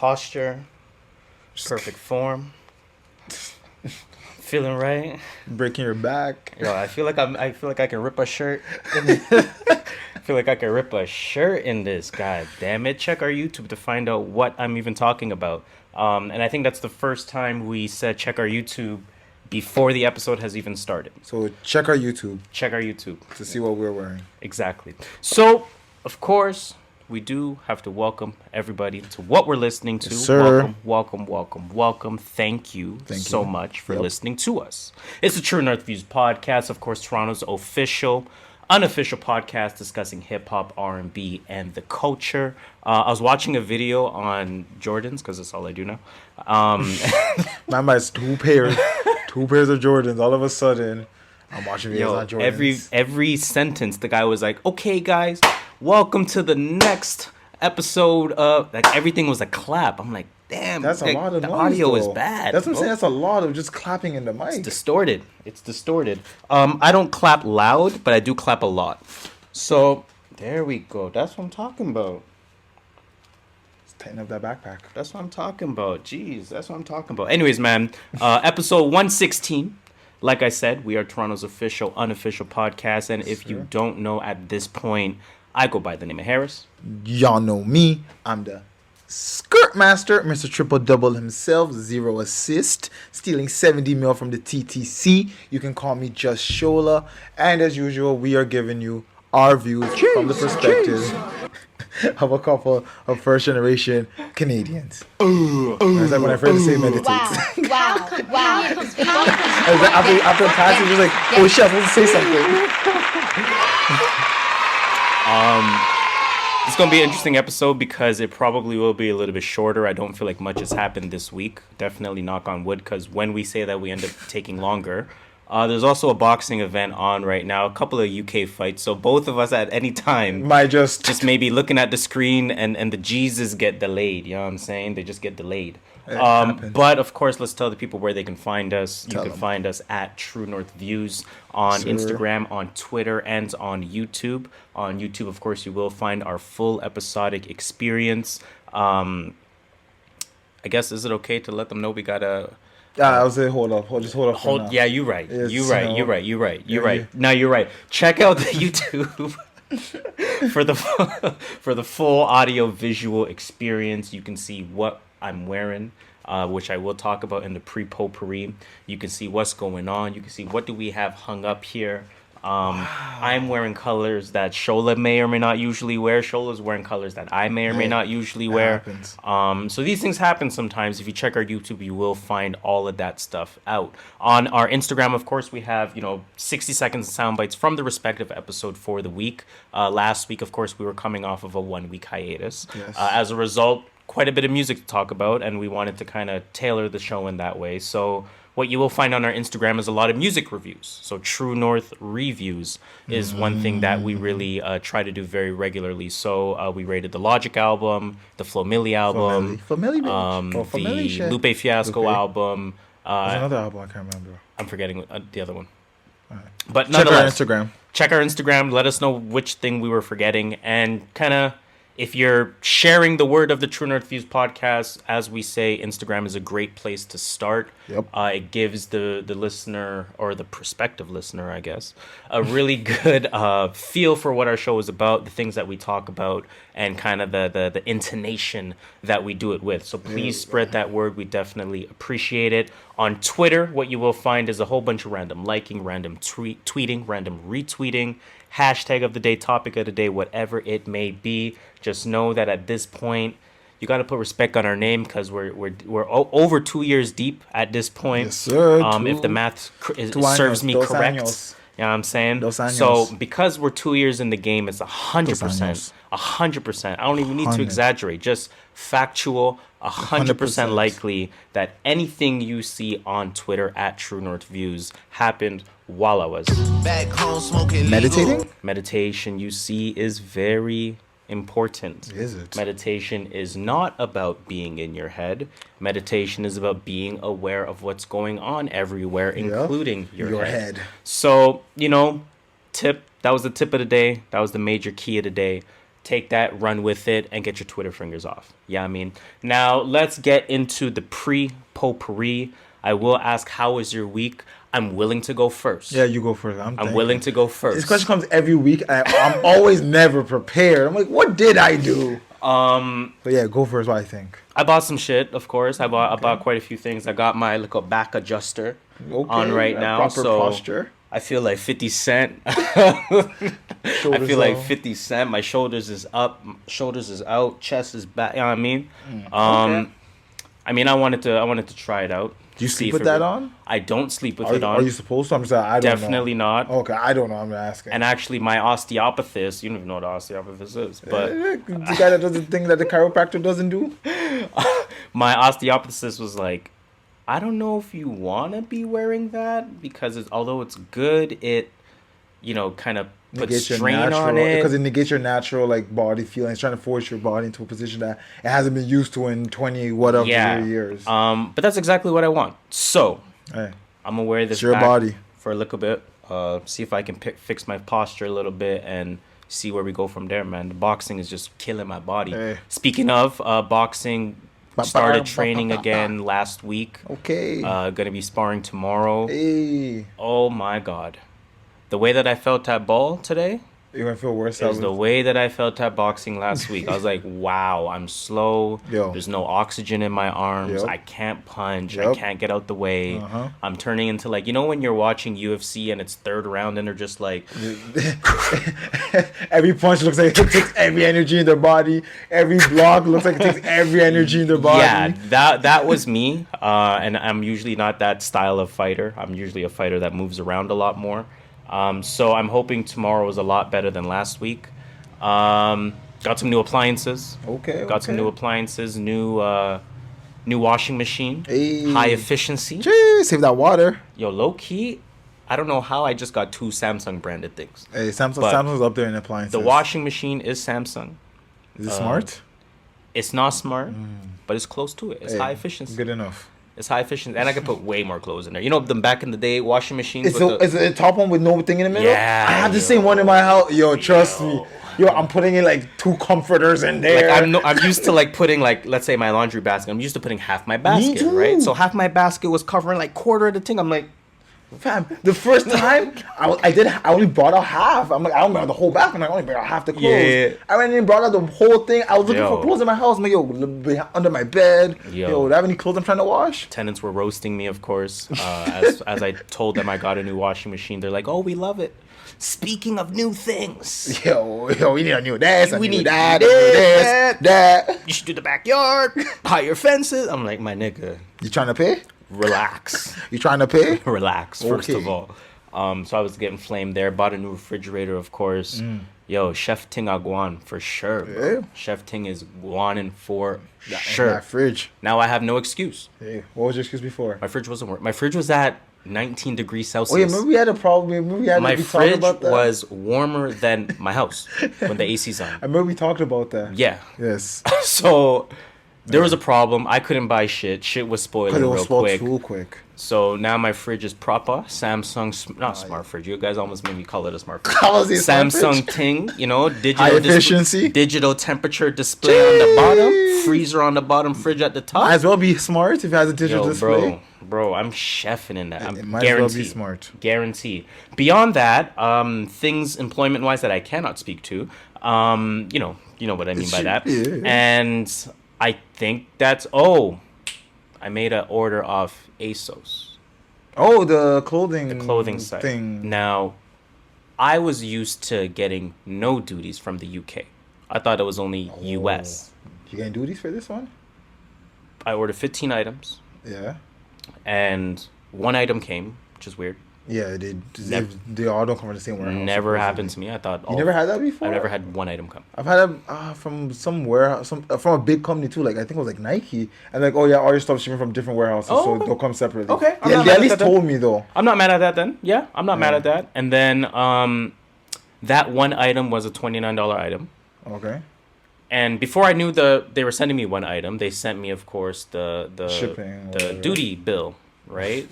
posture, perfect form. Feeling right. Breaking your back. Yo, I feel like I can rip a shirt. I feel like I can rip a shirt in this. God damn it! Check our YouTube to find out what I'm even talking about. And I think that's the first time we said check our YouTube before the episode has even started. So check our YouTube. Check our YouTube to see what we're wearing. Exactly. So, of course, we do have to welcome everybody to what we're listening to. Yes, sir. Welcome. Thank you so much for listening to us. It's the True North Views podcast, of course, Toronto's unofficial podcast discussing hip-hop, R&B, and the culture. I was watching a video on Jordans, because that's all I do now. Man buys two pairs of Jordans. All of a sudden, I'm watching videos on Jordans. Every sentence, the guy was like, okay, guys, welcome to the next episode of... Like, everything was a clap. I'm like, damn. That's a lot of the noise, audio though. is bad. That's what I'm saying. That's a lot of just clapping in the mic. It's distorted. I don't clap loud, but I do clap a lot. So, there we go. That's what I'm talking about. Let's tighten up that backpack. That's what I'm talking about. Jeez, that's what I'm talking about. Anyways, man, episode 116. Like I said, we are Toronto's unofficial podcast. And if you don't know at this point, I go by the name of Harris. Y'all know me. I'm the Skirt Master, Mr. Triple Double himself, 0 assist, stealing 70 mil from the TTC. You can call me Just Shola. And as usual, we are giving you our views from the perspective of a couple of first generation Canadians. It's like when I first say meditate. Wow. After the passage, you're like, oh shit, I'm supposed to say something. It's going to be an interesting episode because it probably will be a little bit shorter. I don't feel like much has happened this week. Definitely knock on wood, because when we say that, we end up taking longer. There's also a boxing event on right now, a couple of UK fights. So both of us at any time might just maybe looking at the screen and the G's get delayed. You know what I'm saying? They just get delayed. But of course, let's tell the people where they can find us. You can find us at True North Views on Instagram, on Twitter, and on YouTube. On YouTube, of course, you will find our full episodic experience. I guess, is it okay to let them know we got a... I was saying, hold up. Yeah, you're right. You're right. No, you're right. Check out the YouTube for the full audio visual experience. You can see what I'm wearing, which I will talk about in the pre-potpourri. You can see what's going on. You can see what do we have hung up here. I'm wearing colors that Shola may or may not usually wear. Shola's wearing colors that I may or may not usually wear. So these things happen sometimes. If you check our YouTube, you will find all of that stuff out. On our Instagram, of course, we have 60 seconds of sound bites from the respective episode for the week. Last week, of course, we were coming off of a 1-week hiatus. Yes. As a result, quite a bit of music to talk about, and we wanted to kind of tailor the show in that way. So what you will find on our Instagram is a lot of music reviews. So True North Reviews is one thing that we really try to do very regularly. So we rated the Logic album, the Flo Milli album, the Lupe Fiasco album. There's another album I can't remember. I'm forgetting the other one. All right. But check our Instagram. Check our Instagram. Let us know which thing we were forgetting, and kind of, if you're sharing the word of the True North Views podcast, as we say, Instagram is a great place to start. Yep. It gives the listener, or the prospective listener, I guess, a really good feel for what our show is about, the things that we talk about, and kind of the intonation that we do it with. So please spread that word. We definitely appreciate it. On Twitter, what you will find is a whole bunch of random liking, random tweeting, random retweeting, hashtag of the day, topic of the day, whatever it may be. Just know that at this point, you got to put respect on our name, because we're over 2 years deep at this point. Yes, sir. If the math serves me correct. Años. You know what I'm saying? So because we're 2 years in the game, it's 100%. 100%. I don't even need to exaggerate. Just factual, 100% likely that anything you see on Twitter at True North Views happened while I was back home smoking meditating. Meditation, you see, is very important. Is it? Meditation is not about being in your head. Meditation is about being aware of what's going on everywhere, including your head. So, that was the tip of the day. That was the major key of the day. take that, run with it, and get your Twitter fingers off. Yeah, I mean. Now, let's get into the pre-potpourri. I will ask, how was your week? I'm willing to go first. Yeah, you go first. I'm willing to go first. This question comes every week. I'm always never prepared. I'm like, what did I do? But yeah, go first. What I think. I bought some shit, of course. I bought quite a few things. I got my little back adjuster on right now. Proper so posture. I feel like 50 Cent. I feel like out. 50 Cent. My shoulders is up, shoulders is out, chest is back. You know what I mean? Okay. I mean, I wanted to try it out. Do you sleep with that on? I don't sleep with it on. Are you supposed to? I'm just saying, I don't know. Definitely not. Okay, I don't know. I'm asking. And actually, my osteopathist, you don't even know what osteopathist is, but the guy that does the thing that the chiropractor doesn't do. my osteopathist was like, I don't know if you want to be wearing that because although it's good, it, kind of puts strain on it. Because it negates your natural body feeling. It's trying to force your body into a position that it hasn't been used to in 20 whatever years. But that's exactly what I want. So Hey, I'm gonna wear this it's your back body. for a little bit. See if I can fix my posture a little bit and see where we go from there, man. The boxing is just killing my body. Hey. Speaking of boxing, started training again last week. Okay. Gonna be sparring tomorrow. Hey. Oh my god. The way that I felt at ball today You're going to feel worse. is the way that I felt at boxing last week. I was like, wow, I'm slow. Yo. There's no oxygen in my arms. Yep. I can't punch. I Yep. can't get out the way. Uh-huh. I'm turning into when you're watching UFC and it's third round and they're just like... Every punch looks like it takes every energy in their body. Every block looks like it takes every energy in their body. Yeah, that was me. And I'm usually not that style of fighter. I'm usually a fighter that moves around a lot more. So I'm hoping tomorrow is a lot better than last week. Got some new appliances. Okay. Got some new appliances. New washing machine. Hey. High efficiency. Jeez, save that water. Yo, low key, I don't know how I just got 2 Samsung branded things. Hey, But Samsung's up there in appliances. The washing machine is Samsung. Is it smart? It's not smart, but it's close to it. It's Hey, high efficiency. Good enough. It's high efficiency, and I could put way more clothes in there. You know, them back in the day washing machines. It's a top one with no thing in the middle. Yeah, I have the same one in my house. Yo, trust me. Yo, I'm putting in 2 comforters in there. I'm used to putting let's say my laundry basket. I'm used to putting half my basket, too. right? So half my basket was covering quarter of the thing. I'm like, Fam, the first time I only brought out half. I'm like, I don't bring out the whole basket. I'm like, I only bring out half the clothes. Yeah. I went in and brought out the whole thing. I was looking for clothes in my house. I'm like, under my bed. Yo, do I have any clothes I'm trying to wash? tenants were roasting me, of course. As I told them I got a new washing machine, they're like, oh, we love it. Speaking of new things, Yo, we need a new this. We need that. this, That. you should do the backyard, higher fences. I'm like, my nigga, You trying to pay? relax. You trying to pay? Relax, first Okay. of all. So I was getting flamed there. Bought a new refrigerator, of course. Yo, Chef Ting Aguan for sure, bro. Yeah. Chef Ting is guanin for sure. That fridge. Now I have no excuse. Hey, what was your excuse before? My fridge wasn't working. My fridge was at 19 degrees Celsius. Oh yeah, maybe we had a problem. Maybe we had My we talked fridge about that. was warmer than my house when the AC's on. I remember we talked about that. Yeah. Yes. So there was a problem. I couldn't buy shit. Shit was spoiling Because it was real spoiled quick. too quick. So now my fridge is proper. Samsung, not smart fridge. You guys almost made me call it a smart fridge. How is it a smart Samsung fridge? Ting, digital High efficiency. digital temperature display on the bottom, freezer on the bottom, fridge at the top. Might as well be smart if it has a digital display. Bro, I'm chefing in that. It I'm might as well guaranteed. be smart. Guaranteed. Beyond that, things employment wise that I cannot speak to. You know what I mean by that. Yeah. And I think that's I made an order off ASOS. Oh, the clothing Site. thing. Now, I was used to getting no duties from the UK. I thought it was only US. You getting duties for this one? I ordered 15 items, Yeah. and 1 item came, which is weird. Yeah, they all don't come from the same warehouse. Never happened to me. I thought You never had that before? I've never had 1 item come. I've had it from some warehouse, from a big company too. I think it was Nike, and all your stuff shipping from different warehouses, Oh, so okay. they'll come separately. Okay, I'm Yeah, not they mad at at least that then. told me though. I'm not mad at that then. Yeah, I'm not mad Yeah. at that. And then that 1 item was a $29 item. Okay. And before I knew they were sending me 1 item, they sent me, of course, the Shipping, the whatever. duty bill, right?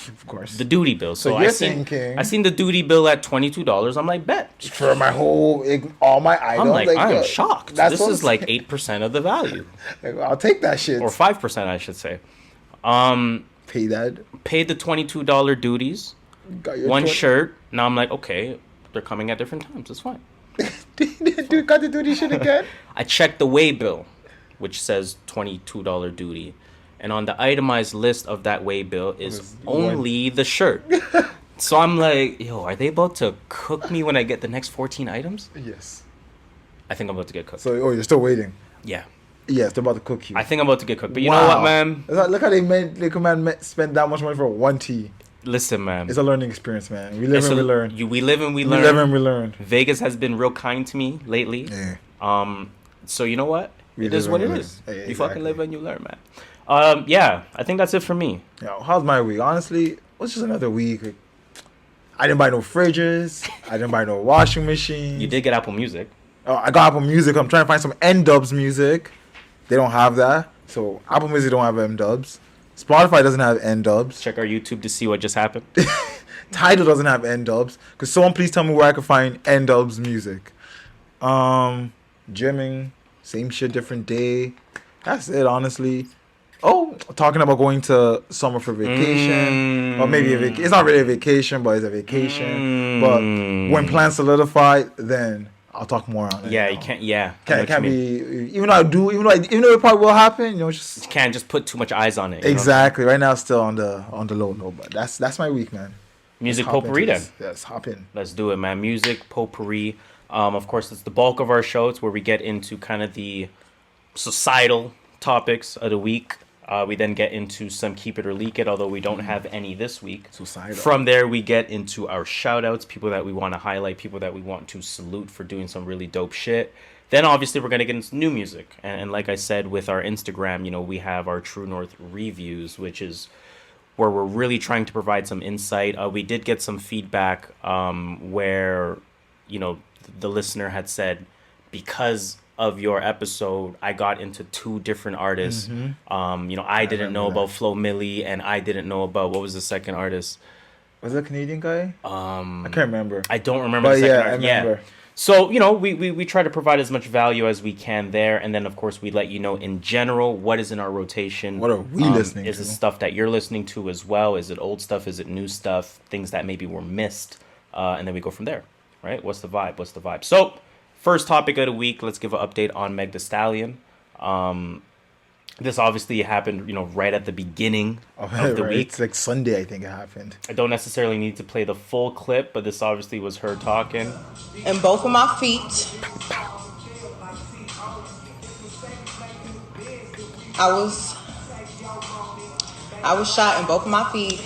Of course. The duty bill. So you're I seen thinking- the duty bill at $22. I'm like, bet. For my all my items. I'm like, I yo, am shocked. that's This what I'm is like saying. 8% of the value. Like, I'll take that shit. Or 5%, I should say. Pay that. Paid the $22 duties. Got your One 20 shirt. Now I'm like, okay, they're coming at different times. It's fine. Dude, got to do this shit again? I checked the weigh bill, which says $22 duty. And on the itemized list of that weigh bill is only the shirt. So I'm like, yo, are they about to cook me when I get the next 14 items? Yes. I think I'm about to get cooked. So, you're still waiting? Yeah. Yes, they're about to cook you. I think I'm about to get cooked. But you know what, man? Look how they spend that much money for one tea. Listen, man. It's a learning experience, man. We live and we learn. We live and we learn. We live and we learn. Vegas has been real kind to me lately. Yeah. So you know what? It is what it is. Yeah, You fucking live and you learn, man. Yeah, I think that's it for me. Yeah, how's my week? Honestly, it was just another week. I didn't buy no fridges. I didn't buy no washing machine. You did get Apple Music. Oh, I got Apple Music. I'm trying to find some N-Dubs music. They don't have that. So Apple Music don't have N-Dubs. Spotify doesn't have N-Dubs. Check our YouTube to see what just happened. Tidal doesn't have N-Dubs. Could someone please tell me where I can find N-Dubs music? Gymming. Same shit, different day. That's it, honestly. Oh, talking about going to summer for vacation. Or maybe it's not really a vacation, but it's a vacation. But when plans solidify, then I'll talk more on it. Yeah, you can't. Yeah, Can't be. Even though it probably will happen. Just you can't just put too much eyes on it. Exactly. Right now, it's still on the low. But that's my week, man. Music potpourri then. Let's hop in. Let's do it, man. Music potpourri. Of course, it's the bulk of our show. It's where we get into kind of the societal topics of the week. We then get into some Keep It or Leak It, although we don't have any this week. Societal. From there, we get into our shout-outs, people that we want to highlight, people that we want to salute for doing some really dope shit. Then, obviously, we're going to get into new music. And like I said, with our Instagram, we have our True North reviews, which is where we're really trying to provide some insight. We did get some feedback where, the listener had said, because of your episode, I got into two different artists. I didn't know about Flo Milli, and I didn't know about, what was the second artist? Was it a Canadian guy? I can't remember. I don't remember but the second yeah, artist. I remember. Yeah. So, we try to provide as much value as we can there. And then, of course, we let you know in general what is in our rotation. What are we listening to? Is it stuff that you're listening to as well? Is it old stuff? Is it new stuff? Things that maybe were missed. And then we go from there, right? What's the vibe? So, first topic of the week, let's give an update on Meg Thee Stallion. This obviously happened, right at the beginning of the week. It's like Sunday, I think it happened. I don't necessarily need to play the full clip, but this obviously was her talking. And both of my feet. I was shot in both of my feet,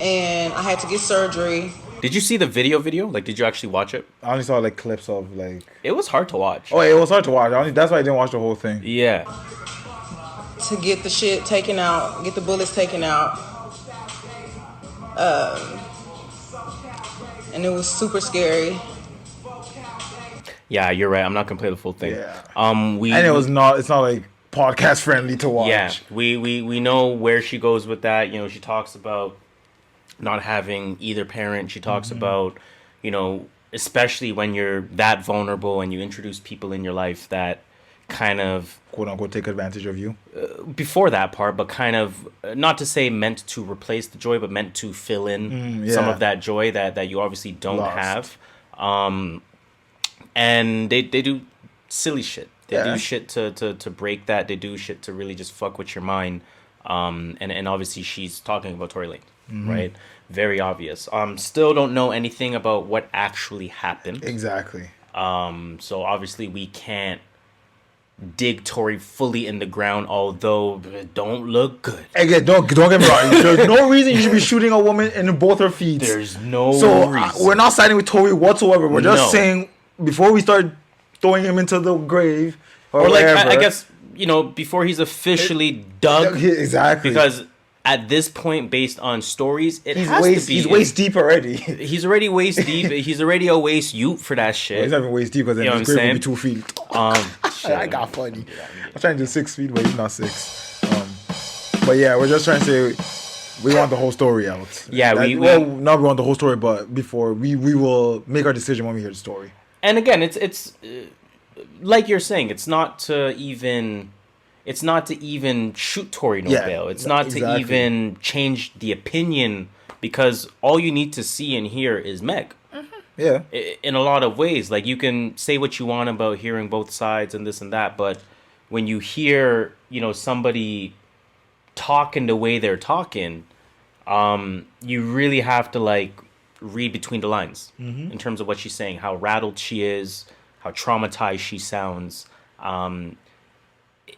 and I had to get surgery. Did you see the video? Like, did you actually watch it? I only saw like clips of like. It was hard to watch. Oh, it was hard to watch. That's why I didn't watch the whole thing. Yeah. To get the shit taken out, get the bullets taken out. And it was super scary. Yeah, you're right. I'm not gonna play the full thing. Yeah. And it's not like podcast friendly to watch. Yeah. We know where she goes with that. She talks about not having either parent. She talks about, especially when you're that vulnerable and you introduce people in your life that kind of quote unquote take advantage of you before that part, but kind of not to say meant to replace the joy, but meant to fill in some of that joy that you obviously don't have. And they do silly shit. They do shit to break that. They do shit to really just fuck with your mind. And obviously she's talking about Tory Lanez, right? Very obvious. Still don't know anything about what actually happened. Exactly. So obviously we can't dig Tory fully in the ground, although it don't look good. Again, don't get me wrong. There's no reason you should be shooting a woman in both her feet. There's no reason. We're not siding with Tory whatsoever. We're just saying before we start throwing him into the grave or like wherever, I guess before he's officially dug. Exactly. Because at this point, based on stories, he's waist deep already. He's already waist deep. He's already a waist ute for that shit. Well, he's not even waist deep because then his grave will be 2 feet. I got funny. I'm trying to do 6 feet, but he's not 6. But yeah, we're just trying to say We want the whole story out. Yeah, not we want the whole story, but before we will make our decision when we hear the story. And again, it's like you're saying, it's not to even shoot Tory no bail. It's not to even change the opinion, because all you need to see and hear is Meg. Yeah. In a lot of ways, like, you can say what you want about hearing both sides and this and that, but when you hear, somebody talking the way they're talking, you really have to like read between the lines in terms of what she's saying, how rattled she is, how traumatized she sounds.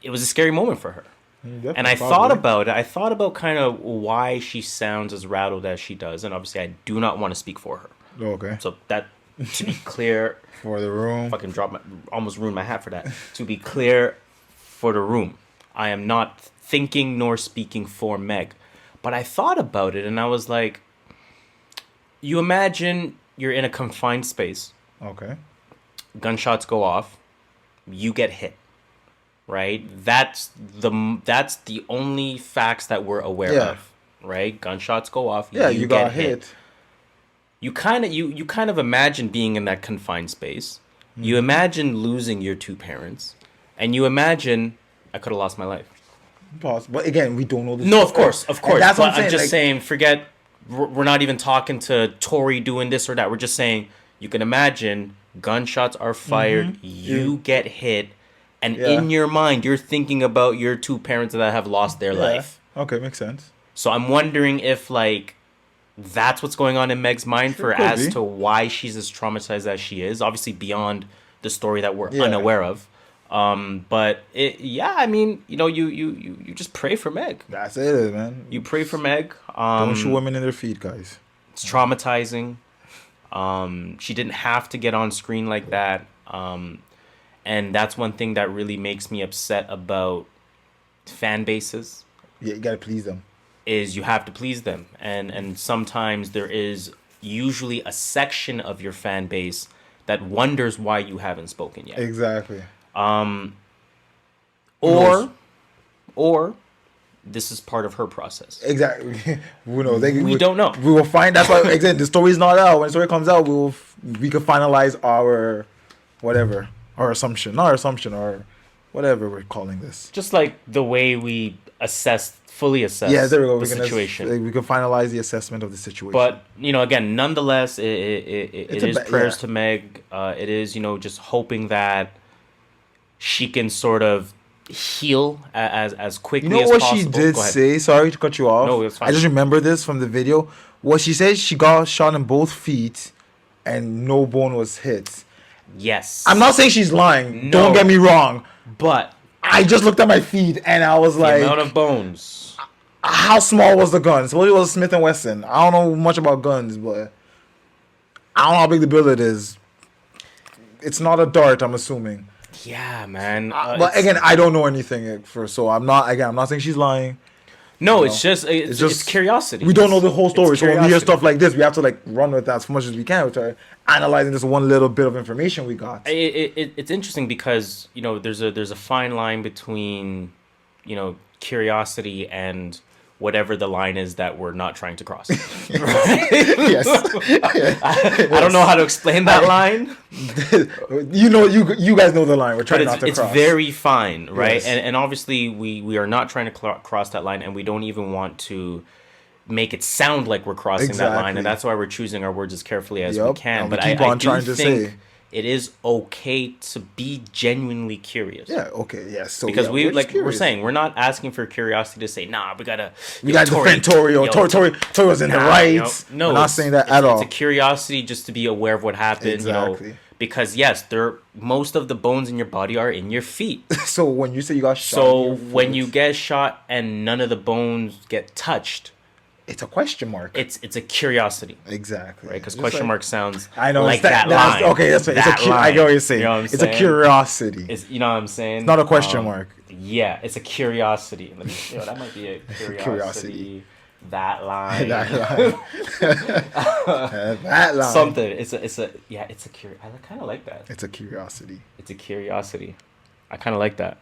It was a scary moment for her. And I thought about it. I thought about kind of why she sounds as rattled as she does. And obviously, I do not want to speak for her. Okay. So that, to be clear, for the room, fucking almost ruined my hat for that. To be clear, for the room, I am not thinking nor speaking for Meg. But I thought about it, and I was like, you imagine you're in a confined space. Okay. Gunshots go off. You get hit. Right? That's the only facts that we're aware of. Right? Gunshots go off. Yeah, you got hit. You kind of imagine being in that confined space. You imagine losing your two parents, and you imagine I could have lost my life. Possible. But again, we don't know this. No, of course. That's what I'm saying. I'm just saying, forget. We're not even talking to Tory doing this or that. We're just saying you can imagine gunshots are fired. You get hit, and in your mind, you're thinking about your two parents that have lost their life. Okay, makes sense. So I'm wondering if like that's what's going on in Meg's mind to why she's as traumatized as she is. Obviously beyond the story that we're unaware of. But I mean, you just pray for Meg. That's it, man. You pray for Meg. Don't shoot women in their feet, guys. It's traumatizing. She didn't have to get on screen like that. And that's one thing that really makes me upset about fan bases. Yeah, you gotta please them. Is you have to please them, and sometimes there is usually a section of your fan base that wonders why you haven't spoken yet. Exactly. Or this is part of her process. Exactly. Who knows? We don't know. We will find. That's why. Exactly. The story's not out. When the story comes out, we can finalize our whatever, our assumption, not our assumption, or whatever we're calling this. Just like the way we fully assess there we go. The situation. We can finalize the assessment of the situation. But, again, nonetheless, it is prayers to Meg. It is, just hoping that she can sort of heal as quickly as possible. You know what she did say? Sorry to cut you off. No, it's fine. I just remember this from the video. What she said, she got shot in both feet and no bone was hit. Yes. I'm not saying she's lying. No. Don't get me wrong. But I just looked at my feet and I was like, the amount of bones. How small was the gun? Suppose it was Smith & Wesson. I don't know much about guns, but I don't know how big the bullet is. It's not a dart, I'm assuming. Yeah, man. But again, I don't know anything so I'm not saying she's lying. No, it's just curiosity. We don't know the whole story, so when we hear stuff like this, we have to like run with that as much as we can. We try analyzing this one little bit of information we got. It's interesting because there's a fine line between curiosity and whatever the line is that we're not trying to cross. Yes. I don't know how to explain that line. You guys know the line. We're trying not to cross. It's very fine, right? Yes. And obviously we are not trying to cross that line, and we don't even want to make it sound like we're crossing that line, and that's why we're choosing our words as carefully as we can. But I do think it is okay to be genuinely curious. Yeah, okay, yes. So, because we're saying, we're not asking for curiosity to say, nah, we gotta defend Tory, or Tory was in the right. No, we're not saying that at all. It's a curiosity just to be aware of what happened, exactly. Because yes, most of the bones in your body are in your feet. So when you say you got shot, when you get shot and none of the bones get touched, it's a question mark. It's a curiosity. Exactly. Right? Because question mark sounds like that line. Okay, that's right. I get what you're saying. It's a curiosity. You know what I'm saying? It's not a question mark. Yeah, it's a curiosity. That might be a curiosity. That line. That line. Something. It's a curiosity. I kind of like that. It's a curiosity. It's a curiosity. I kind of like that.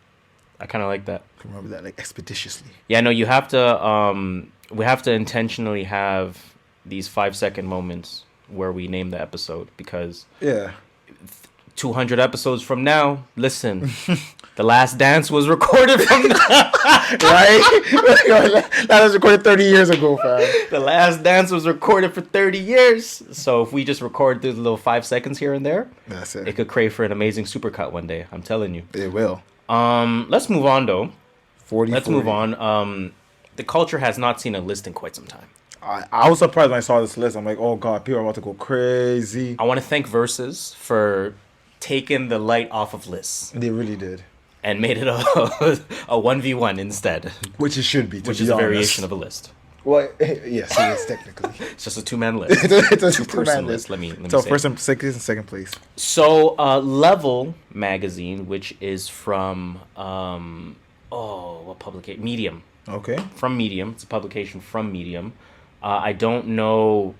Remember that like expeditiously. Yeah, no, you have to we have to intentionally have these 5-second moments where we name the episode because 200 episodes from now, listen, The Last Dance was recorded from now. Right? That was recorded 30 years ago, fam. The Last Dance was recorded for 30 years. So if we just record these little 5 seconds here and there, That's it. it could crave for an amazing supercut one day. I'm telling you. It will. Let's move on though. 40. Let's move on. The culture has not seen a list in quite some time. I was surprised when I saw this list. I'm like, oh god, people are about to go crazy. I want to thank Versus for taking the light off of lists They really did. and made it a 1v1 instead, Which it should be. To which be is a honest. variation of a list. Well, yes, it is technically. It's just a 2-man list. It's a Two-person two-man list. list. Let me So say. first and second place. So, Level magazine, which is from what publication? Medium. Okay. From Medium. It's a publication from Medium. I don't know.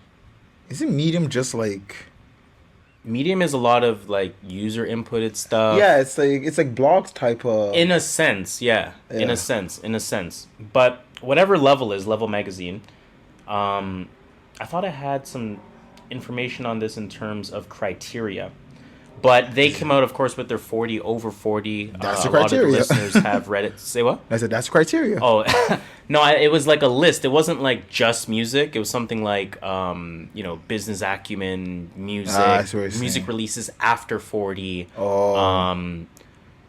Isn't Medium just like? Medium is a lot of like user inputted stuff. Yeah, it's like blogs type of. In a sense, yeah. In Yeah. a sense. But whatever Level is, Level magazine. I thought I had some information on this in terms of criteria. But they came out, of course, with their 40 over 40. That's the a lot of the criteria. listeners have read it. Say what? I said that's criteria. Oh, no, it was like a list. It wasn't like just music. It was something like, business acumen, music, I see what you're music saying. releases after 40. Oh.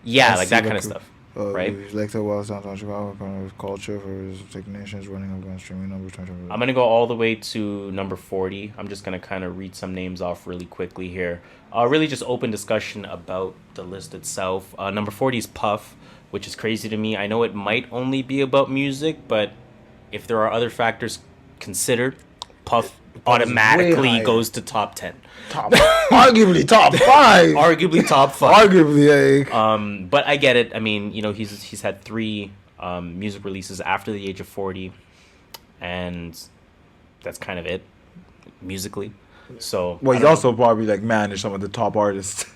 Yeah, I like see, that kind of stuff, right? Like the Wild Sounds on Chicago, kind of culture for technicians running up on streaming numbers. I'm going to go all the way to number 40. I'm just going to kind of read some names off really quickly here. Really just open discussion about the list itself. Number 40 is Puff, which is crazy to me. I know it might only be about music, but if there are other factors considered, Puff automatically higher. goes to top 10. Arguably top 5. Arguably top 5. Arguably, like. But I get it. I mean, he's had 3 music releases after the age of 40, and that's kind of it musically. So Well, I he's don't also probably like managed some of the top artists.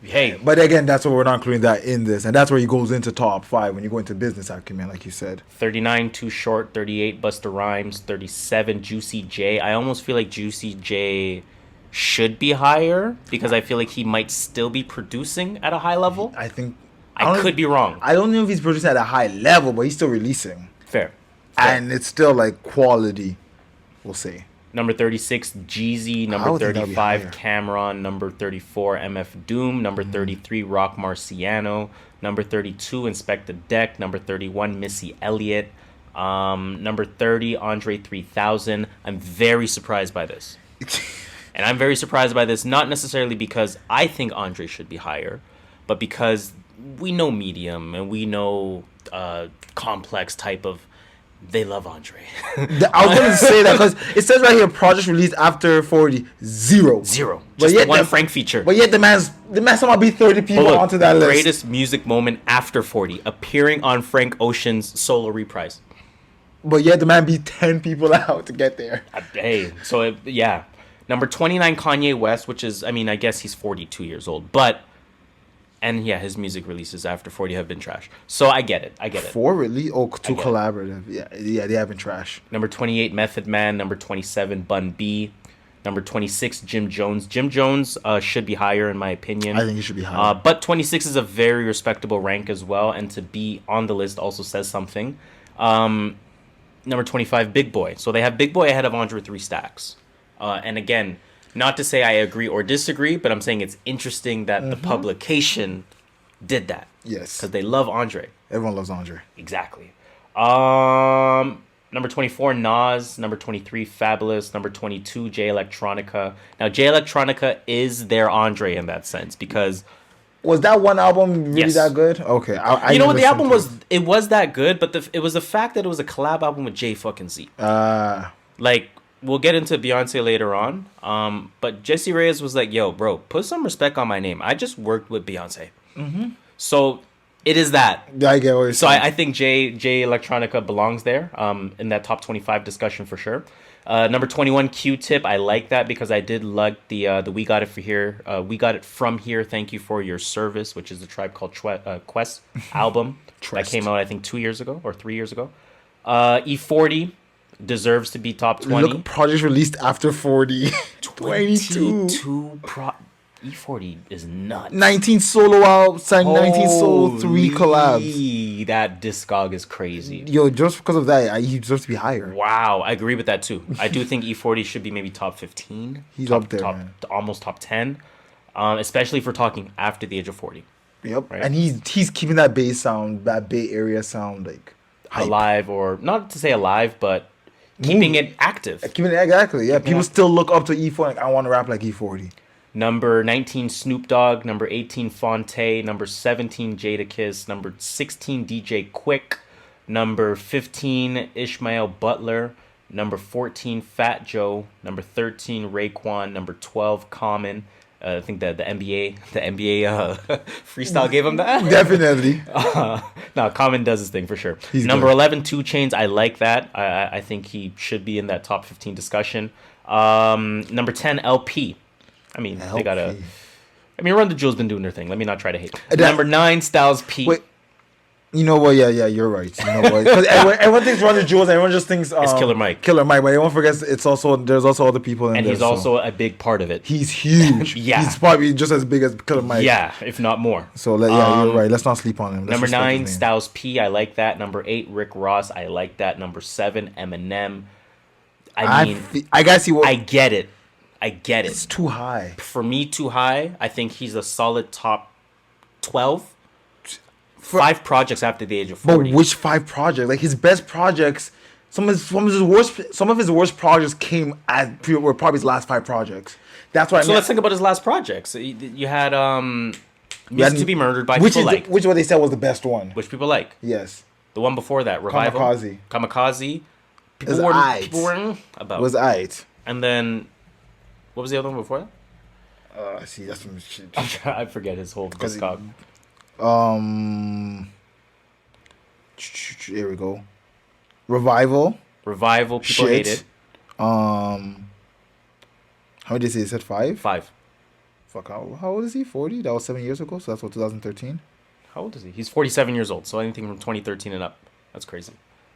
know. Hey, But again, that's why we're not including that in this, and that's where he goes into top 5 when you go into business acumen, like you said. 39 Too Short, 38 Busta Rhymes, 37 Juicy J. I almost feel like Juicy J should be higher because I feel like he might still be producing at a high level. I think I could be wrong. I don't know if he's producing at a high level, but he's still releasing, Fair. and it's still like quality. We'll see. Number 36, Jeezy. I Number would think that'd be 35, higher. Cameron. Number 34, MF Doom. Number 33, Rock Marciano. Number 32, Inspector Deck. Number 31, Missy Elliott. Number 30, Andre 3000. I'm very surprised by this. And I'm very surprised by this, not necessarily because I think Andre should be higher, but because we know Medium and we know complex type of, they love Andre. I was going to say that because it says right here, projects released after 40, 0. 0. But Just yet the one the- Frank feature. But yet the man somehow beat 30 people Hold on. onto that list. Greatest music moment after 40, appearing on Frank Ocean's solo reprise. But yet the man beat 10 people out to get there. Hey, so yeah. Number 29, Kanye West, which is, I mean, I guess he's 42 years old, but, and yeah, his music releases after 40 have been trash. So I get it. 4 really? Oh, 2 get it. collaborative. Yeah, they have been trash. Number 28, Method Man. Number 27, Bun B. Number 26, Jim Jones. Jim Jones should be higher in my opinion. I think he should be higher. But 26 is a very respectable rank as well, and to be on the list also says something. Number 25, Big Boy. So they have Big Boy ahead of Andre 3 Stacks. And again, not to say I agree or disagree, but I'm saying it's interesting that the publication did that. Yes. Because they love Andre. Everyone loves Andre. Exactly. Number 24, Nas. Number 23, Fabulous. Number 22, Jay Electronica. Now, Jay Electronica is their Andre in that sense because... Was that one album really Yes. that good? Okay. I you know what? The listened album to was... It was that good, but it was the fact that it was a collab album with Jay fucking Z. Like... We'll get into Beyonce later on, but Jesse Reyes was like, yo, bro, put some respect on my name. I just worked with Beyonce. So it is that. I get what you're So saying. I think Jay Electronica belongs there in that top 25 discussion for sure. Number 21, Q-Tip. I like that because I did like the We Got It For Here. We Got It From Here. Thank you for your service, which is the Tribe Called Quest album that Trust. came out, I think, 2 years ago or 3 years ago. E40. deserves to be top 20. Look, projects released after 40. 22. E40 is nuts. 19 solo albums, 19 solo, 3 collabs. That discog is crazy. Yo, just because of that, he deserves to be higher. Wow, I agree with that too. I do think E40 should be maybe top 15. He's top, up there, top, man. almost top 10. Especially if we're talking after the age of 40. Yep. Right? And he's keeping that Bay sound, that Bay Area sound, like hype. Alive, or not to say alive, but keeping it active. Keeping it exactly. Yeah, people still look up to E40. Like, I want to rap like E40. Number 19, Snoop Dogg. Number 18, Fonte. Number 17, Jadakiss. Number 16, DJ Quick. Number 15, Ishmael Butler. Number 14, Fat Joe. Number 13, Raekwon. Number 12, Common. I think that the NBA freestyle gave him that. Definitely. No, Common does his thing for sure. He's Number good. 11, 2 Chainz. I like that. I think he should be in that top 15 discussion. Number 10, LP. I mean, they gotta. I mean, Run the Jewels been doing their thing. Let me not try to hate. Number 9, Styles P. Wait. You know what? Yeah, you're right. You know what? Because everyone thinks Run the Jewels. Everyone just thinks It's Killer Mike. Killer Mike, but everyone forgets there's also other people in And there. he's also a big part of it. he's huge. Yeah. He's probably just as big as Killer Mike. Yeah, if not more. So you're right. Let's not sleep on him. Let's Number respect 9, his name. Styles P. I like that. Number 8, Rick Ross. I like that. Number 7, Eminem. I gotta see what. I get it. It's too high. For me, too high. I think he's a solid top 12. 5 projects after the age of 40. But which 5 projects? Like his best projects, some of his worst projects came were probably his last 5 projects. That's why. So let's think about his last projects. You had Music to Be Murdered by which people like. Which one they said was the best one? Which people like. Yes. The one before that, Revival. Kamikaze. People were about. It was aight. And then, what was the other one before that? See, that's some shit. I forget his whole discog. Here we go. Revival. People hate it. How many did they say? They said 5? 5. Fuck, how old is he? 40? That was 7 years ago, so that's what, 2013? How old is he? He's 47 years old, so anything from 2013 and up. That's crazy.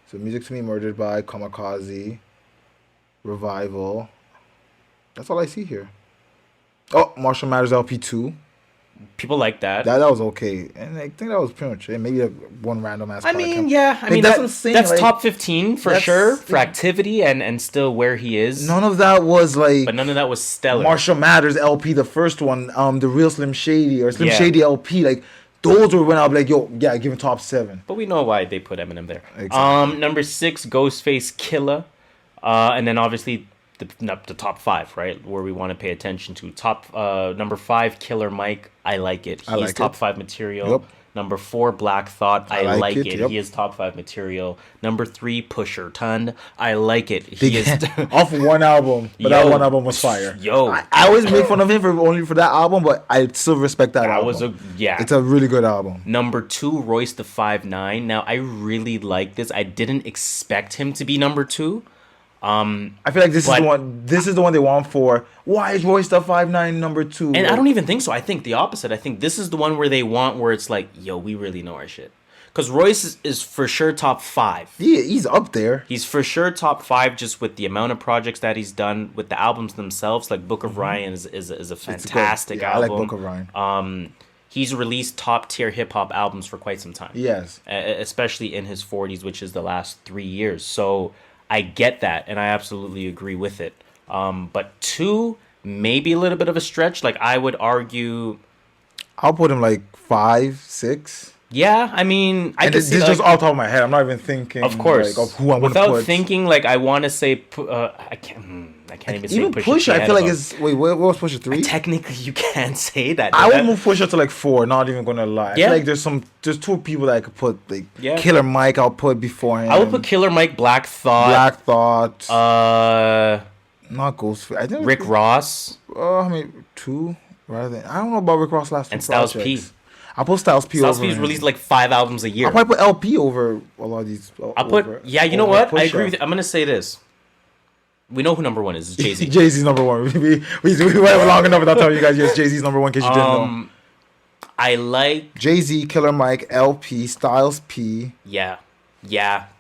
So Music to Be Murdered by Kamikaze. Revival. That's all I see here. Oh, Marshall Mathers LP2. People like that. That was okay. And I think that was pretty much it. Maybe one random ass. I mean, that's top 15 for sure for activity and still where he is. None of that was like. But none of that was stellar. Marshall Mathers LP, the first one, the real Slim Shady or Slim Shady LP, like those were when I was like, yo, yeah, give it top 7. But we know why they put Eminem there. Exactly. Number 6, Ghostface Killah, and then obviously the top 5, right, where we want to pay attention to. Number 5, Killer Mike. I like it. He is top 5 material. Yep. Number 4, Black Thought. I like it. Yep. He is top 5 material. Number 3, Pusher Ton. I like it. He is off one album, but that one album was fire. I always make fun of him only for that album, but I still respect that album. It's a really good album. Number 2, Royce the 5'9". Now I really like this. I didn't expect him to be number 2. I feel like this is the one they want for. Why is Royce the 5'9" number 2? And I don't even think so. I think the opposite. I think this is the one where they want, where it's like, yo, we really know our shit. Because Royce is for sure top 5. Yeah, he's up there. He's for sure top 5 just with the amount of projects that he's done, with the albums themselves. Like Book of Ryan is a fantastic album. I like Book of Ryan. He's released top tier hip hop albums for quite some time. Yes, especially in his 40s, which is the last 3 years. So I get that, and I absolutely agree with it. But 2, maybe a little bit of a stretch. Like, I would argue, I'll put him like 5, 6. Yeah, I mean, this is just off the top of my head. I'm not even thinking. Of course, like, of who I'm without gonna put. thinking, like I want to say, I can't even say Pusha. I feel like it's what was Pusha 3? Technically, you can't say that. I would move Pusha to like 4. Not even gonna lie. Yeah. I feel like there's 2 people that I could put like Killer Mike. I'll put before him. I would put Killer Mike, Black Thought. Not Ghostface. I think Rick Ross. I mean 2 rather than I don't know about Rick Ross last 2 and Styles projects. P. I'll put Styles P over. Styles P's released like 5 albums a year. I'll probably put LP over a lot of these. You know what? I agree with you. I'm gonna say this. We know who number 1 is. It's Jay-Z. Jay-Z's number 1. We went long enough without telling you guys. Yes, Jay-Z's number 1 in case you didn't know. I like Jay-Z, Killer Mike, LP, Styles P. Yeah,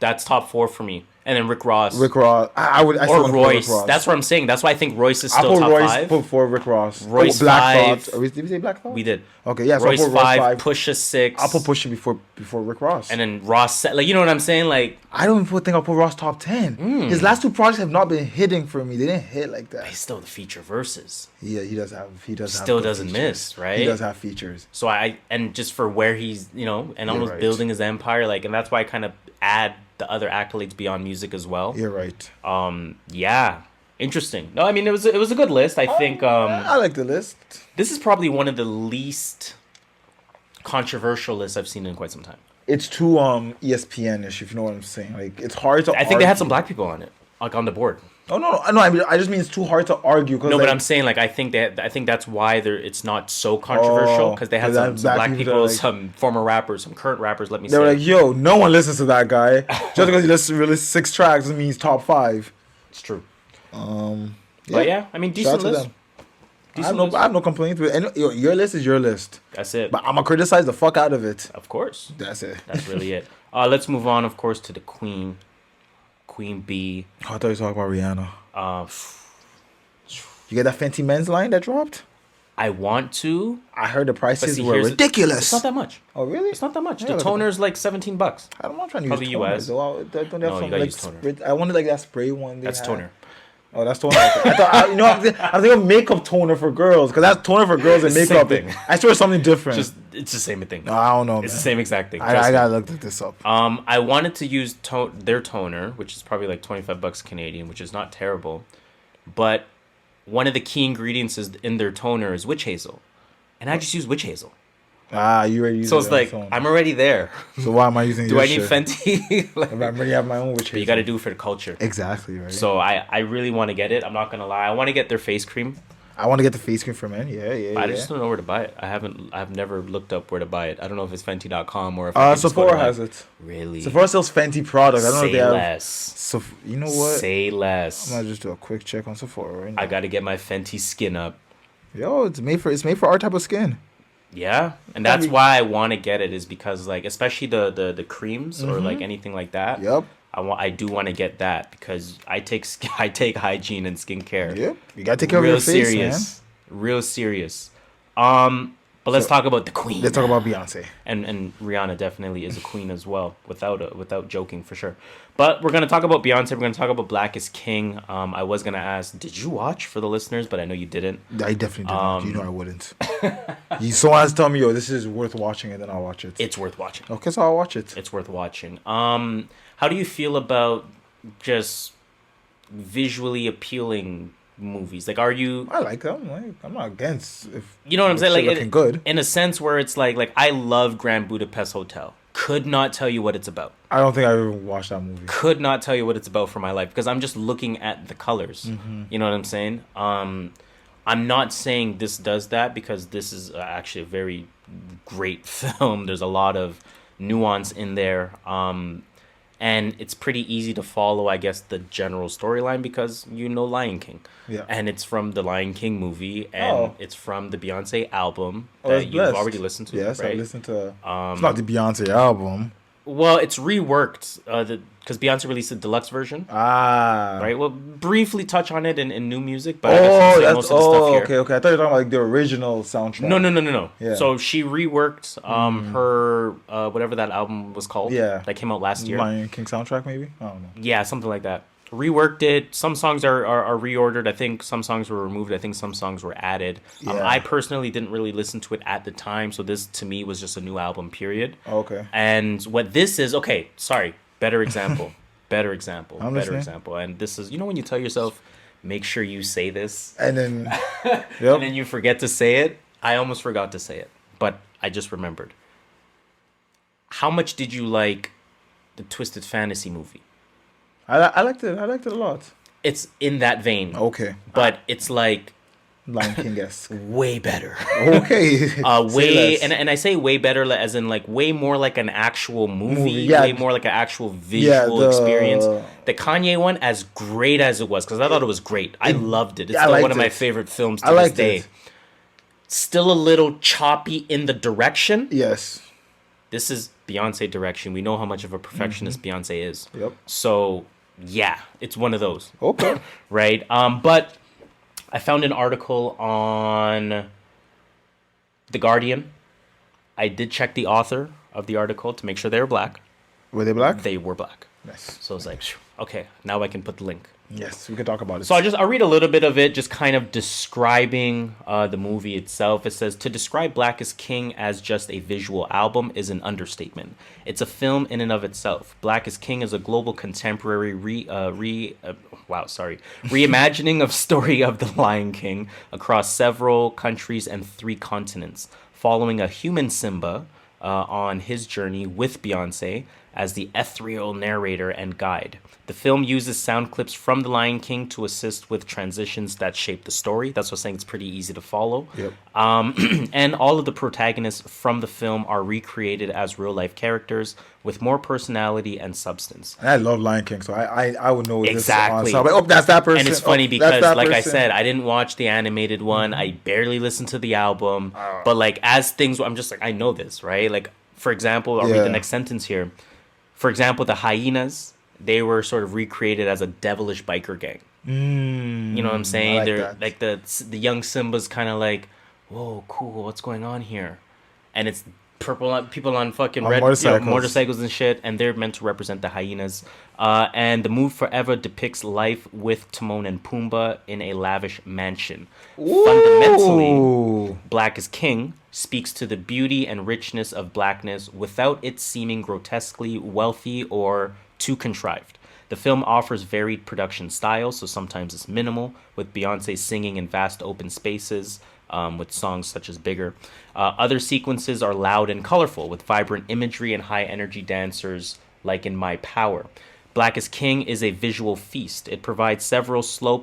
that's top 4 for me. And then Rick Ross. Rick Ross. I still or wanna put Rick Royce. Ross. That's what I'm saying. That's why I think Royce is I still put top Royce 5. before Rick Ross. Royce Black 5. Thought. Did we say Black Thought? We did. Okay, yeah. So Royce I put Royce 5, 5. Pusha 6. I'll put Pusha before Rick Ross. And then Ross, like, you know what I'm saying? Like, I don't even think I'll put Ross top 10. His last 2 projects have not been hitting for me. They didn't hit like that. he's still the feature verses. Yeah, he does have. Still have good doesn't features. miss, right? He does have features. So and just for where he's, and almost right. building his empire, like, and that's why I kind of add the other accolades beyond music as well. You're right. Yeah, interesting. No, I mean it was a good list. I think I like the list. this is probably one of the least controversial lists I've seen in quite some time. It's too ESPN-ish, if you know what I'm saying. Like it's hard to. I think they had some black people on it, like on the board. Oh no! I mean, I just mean it's too hard to argue. Cause No, like, but I'm saying, like, I think that's why it's not so controversial, because they had some black people, like, some former rappers, some current rappers. Let me they say, were like, "Yo, no one listens to that guy. Just because he released 6 tracks doesn't mean he's top 5." it's true. Yeah. But yeah, I mean, Shout out decent to list. them. I Decent have list. no complaints with any. Your list is your list, That's it. but I'm gonna criticize the fuck out of it. Of course, That's it. that's really it. Let's move on, of course, to the Queen Bee. Oh, I thought you were talking about Rihanna. Uh, You get that Fenty Men's line that dropped? I want to. I heard the But prices see, were here's ridiculous. It's not that much. Oh really? It's not that much. Yeah, The look at toner's like $17. I'm not trying to Probably use toner. US. Though. Don't they have No, you some gotta like use toner. spray? I wanted like that spray one. That's toner. Oh, that's toner. I thought I'm thinking of makeup toner for girls because that's toner for girls and It's the makeup. same thing. I swear something different. It's the same thing. No, I don't know. It's the Man. same exact thing. I trust me. gotta look this up. I wanted to use their toner, which is probably like $25 Canadian, which is not terrible. But one of the key ingredients in their toner is witch hazel. And I just use witch hazel. You already used So it it's on like, its own. I'm already there. So why am I using Do your I need shit? Fenty? Like, I already have my own witch but you got to do it for the culture. Exactly, right. So I really want to get it. I'm not going to lie. I want to get their face cream. I want to get the face cream for men. Yeah. I just don't know where to buy it. I've never looked up where to buy it. I don't know if it's Fenty.com or if I can just go to, Sephora like, has it. Really? Sephora sells Fenty products. I don't know if Say they have. less. So you know what? Say less. I'm gonna just do a quick check on Sephora right now. I got to get my Fenty skin up. Yo, it's made for our type of skin. Yeah, and that's why I want to get it, is because, like, especially the creams or like anything like that. Yep. I do want to get that because I take hygiene and skincare. Yep. You gotta take care of your face, man. Real serious. But let's talk about the Queen. Let's talk about Beyonce. And Rihanna definitely is a queen as well, without joking, for sure. But we're gonna talk about Beyonce. We're gonna talk about Black Is King. I was gonna ask, did you watch, for the listeners? But I know you didn't. I definitely didn't. You know I wouldn't. Someone has to tell me, yo, this is worth watching, and then I'll watch it. It's worth watching. Okay, so I'll watch it. It's worth watching. How do you feel about just visually appealing movies? Like, are you? I like them. Like, I'm not against. If You know what I'm saying? Like, looking good. in a sense where it's like I love Grand Budapest Hotel. Could not tell you what it's about. I don't think I ever watched that movie. Could not tell you what it's about for my life because I'm just looking at the colors. Mm-hmm. You know what I'm saying? I'm not saying this does that because this is actually a very great film. There's a lot of nuance in there. And it's pretty easy to follow, I guess, the general storyline because you know Lion King. Yeah. And it's from the Lion King movie, and it's from the Beyonce album that that's you've blessed. already listened to. Yes, right? I listened to. It's not the Beyonce album. Well, it's reworked because Beyonce released a deluxe version. Right. We'll briefly touch on it in new music, but I guess we'll say most of the stuff here. Okay. I thought you were talking about like the original soundtrack. No. Yeah. So she reworked her whatever that album was called. Yeah. That came out last year. Lion King soundtrack, maybe. I don't know. Yeah, something like that. Reworked it. Some songs are reordered. I think some songs were removed. I think some songs were added. Yeah. I personally didn't really listen to it at the time, so this to me was just a new album, period. Okay. And what this is, better example. Better example. I'm Better listening. example. And this is, when you tell yourself, make sure you say this, And then, and yep. then you forget to say it. I almost forgot to say it, but I just remembered. How much did you like the Twisted Fantasy movie? I liked it. I liked it a lot. It's in that vein. Okay. But it's like Lion King-esque. way better. Okay. Say Way less. and I say way better as in like way more like an actual movie, Yeah. way more like an actual visual experience. The Kanye one, as great as it was, because I thought it was great. I loved it. It's I still one liked of my it. favorite films I to this liked day. it. Still a little choppy in the direction. Yes. This is Beyonce direction. We know how much of a perfectionist Beyonce is. Yep. So Yeah, it's one of those. Okay. Right? But I found an article on The Guardian. I did check the author of the article to make sure they were black. Were they black? They were black. Nice. So I was like, okay, now I can put the link. Yes, we can talk about it. So I'll read a little bit of it, just kind of describing the movie itself. It says, to describe Black Is King as just a visual album is an understatement. It's a film in and of itself. Black Is King is a global contemporary reimagining of story of The Lion King across several countries and 3 continents, following a human Simba on his journey with Beyonce as the ethereal narrator and guide. The film uses sound clips from The Lion King to assist with transitions that shape the story. That's what I'm saying. It's pretty easy to follow. Yep. And all of the protagonists from the film are recreated as real-life characters with more personality and substance. And I love Lion King, so I would know Exactly. this. So I'm like, oh, that's that person. And it's funny oh, because, that like I person. said, I didn't watch the animated one. I barely listened to the album. But, like, as things, I'm just like, I know this, right? Like, for example, I'll read the next sentence here. For example, the hyenas, they were sort of recreated as a devilish biker gang. You know what I'm saying? like They're that. like the young Simba's kind of like, whoa, cool, what's going on here? And it's people on fucking On red motorcycles. motorcycles and shit, and they're meant to represent the hyenas. And the Move Forever depicts life with Timon and Pumbaa in a lavish mansion. Fundamentally, Black Is King speaks to the beauty and richness of blackness without it seeming grotesquely wealthy or too contrived. The film offers varied production styles, so sometimes it's minimal, with Beyonce singing in vast open spaces, with songs such as Bigger. Other sequences are loud and colorful, with vibrant imagery and high-energy dancers, like in My Power. Black Is King is a visual feast. It provides several slow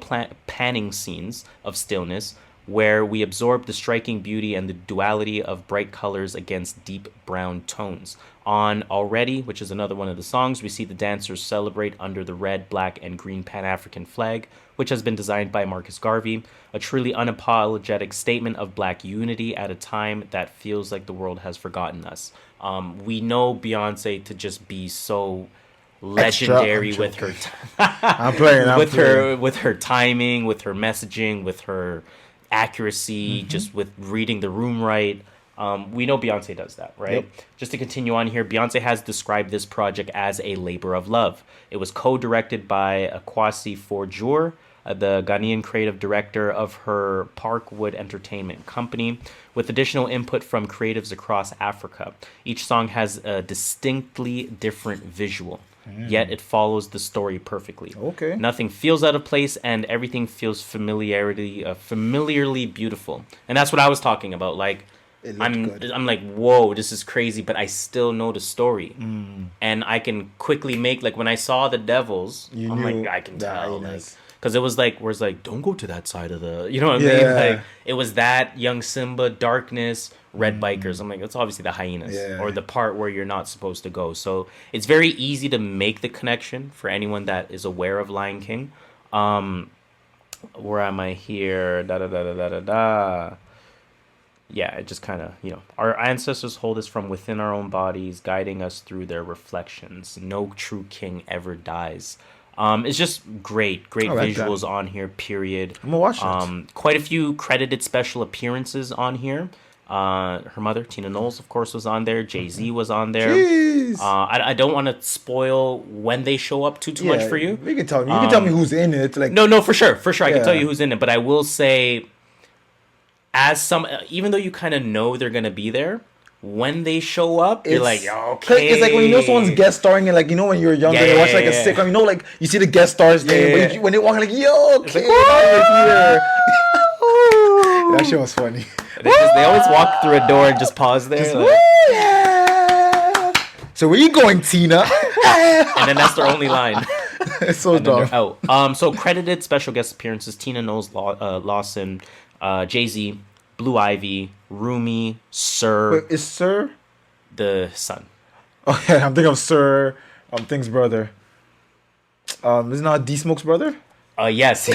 panning scenes of stillness, where we absorb the striking beauty and the duality of bright colors against deep brown tones. On Already, which is another one of the songs, we see the dancers celebrate under the red, black, and green Pan-African flag, which has been designed by Marcus Garvey, a truly unapologetic statement of black unity at a time that feels like the world has forgotten us. We know Beyonce to just be so legendary with her with her timing, with her messaging, with her accuracy, just with reading the room right. We know Beyonce does that, right? Yep. Just to continue on here, Beyonce has described this project as a labor of love. It was co-directed by Kwasi Forjour, the Ghanaian creative director of her Parkwood Entertainment Company, with additional input from creatives across Africa. Each song has a distinctly different visual, yet it follows the story perfectly. Okay. Nothing feels out of place, and everything feels familiarly beautiful. And that's what I was talking about. Like, I'm like, whoa, this is crazy, but I still know the story. And I can quickly make, like, when I saw the devils, I'm like, I can tell, like, because it was like, don't go to that side of the, you know what I mean? Like, it was that young Simba, darkness, red bikers. I'm like, it's obviously the hyenas, or the part where you're not supposed to go. So it's very easy to make the connection for anyone that is aware of Lion King. Where am I here? Yeah, it just kind of, our ancestors hold us from within our own bodies, guiding us through their reflections. No true king ever dies. It's just great visuals on here, period. I'm gonna watch it. Quite a few credited special appearances on here. Her mother, Tina Knowles, of course, was on there. Jay-Z was on there. Jeez. I don't want to spoil when they show up too much for you. You can tell me. You can tell me who's in it. Like, no, for sure. I can tell you who's in it. But I will say, even though you kind of know they're gonna be there, when they show up, you're like, okay. It's like when you know someone's guest starring, and like, when you're younger, you watch like a sitcom, like you see the guest stars there, when they walk, like, yo, okay, here. That shit was funny. They always walk through a door and just pause there. So where you going, Tina? And then that's their only line. It's so dumb. So credited special guest appearances: Tina Knowles, Lawson, Jay-Z, Blue Ivy, Rumi, Sir. Wait, is Sir the son? Okay, I'm thinking of Sir. Thing's brother. Is it not D Smoke's brother? Yes.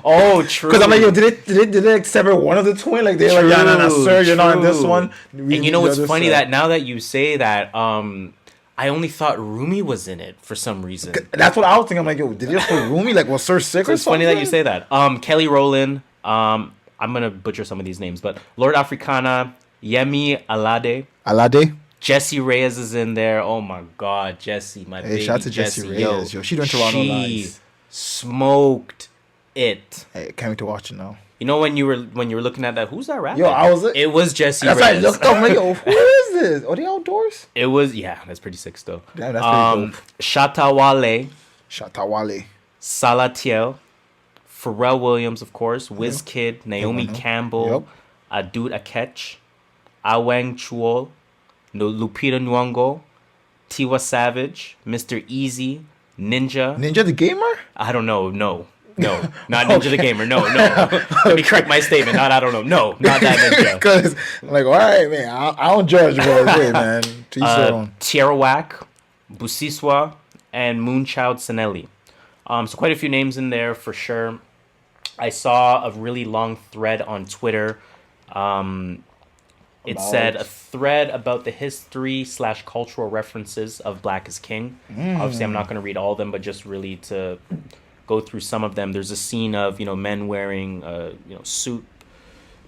Oh, true. Because I'm like, yo, did they like sever one of the twin? Like they're like, yeah, Sir, you're not in this one. And it's funny that now that you say that, I only thought Rumi was in it for some reason. That's what I was thinking. I'm like, yo, did you just put Rumi? Like, was Sir sick So or it's funny that something? you say that. Kelly Rowland. I'm gonna butcher some of these names, but Lord Africana, Yemi Alade. Jessie Reyes is in there. Oh my God, Jessie, my Hey, baby shout out to Jessie Reyes. Yo, she doing Toronto she Lies. smoked it. Hey, can't wait to watch it now. You know when you were looking at that, who's that rapper? Yo, I was. It was Jessie That's Reyes. why I looked up. I'm like, yo, who is this? Are they outdoors? It was that's pretty sick still. Damn, that's pretty dope. Shatawale, Shatawale. Salatiel, Pharrell Williams, of course, Wizkid, Naomi Campbell, Adut Akech, Awang Chuol, Lupita Nyong'o, Tiwa Savage, Mr. Easy, Ninja. Ninja the Gamer? I don't know. No, not Ninja the Gamer. No. Let me correct my statement. I don't know. No, not that Ninja. Because I'm like, all right, man, I don't judge, but hey, man, to each their own. Tierwak, Busiswa, and Moonchild Senelli. So quite a few names in there for sure. I saw a really long thread on Twitter. It said a thread about the history/cultural references of Black Is King. Obviously, I'm not going to read all of them, but just really to go through some of them. There's a scene of men wearing suit,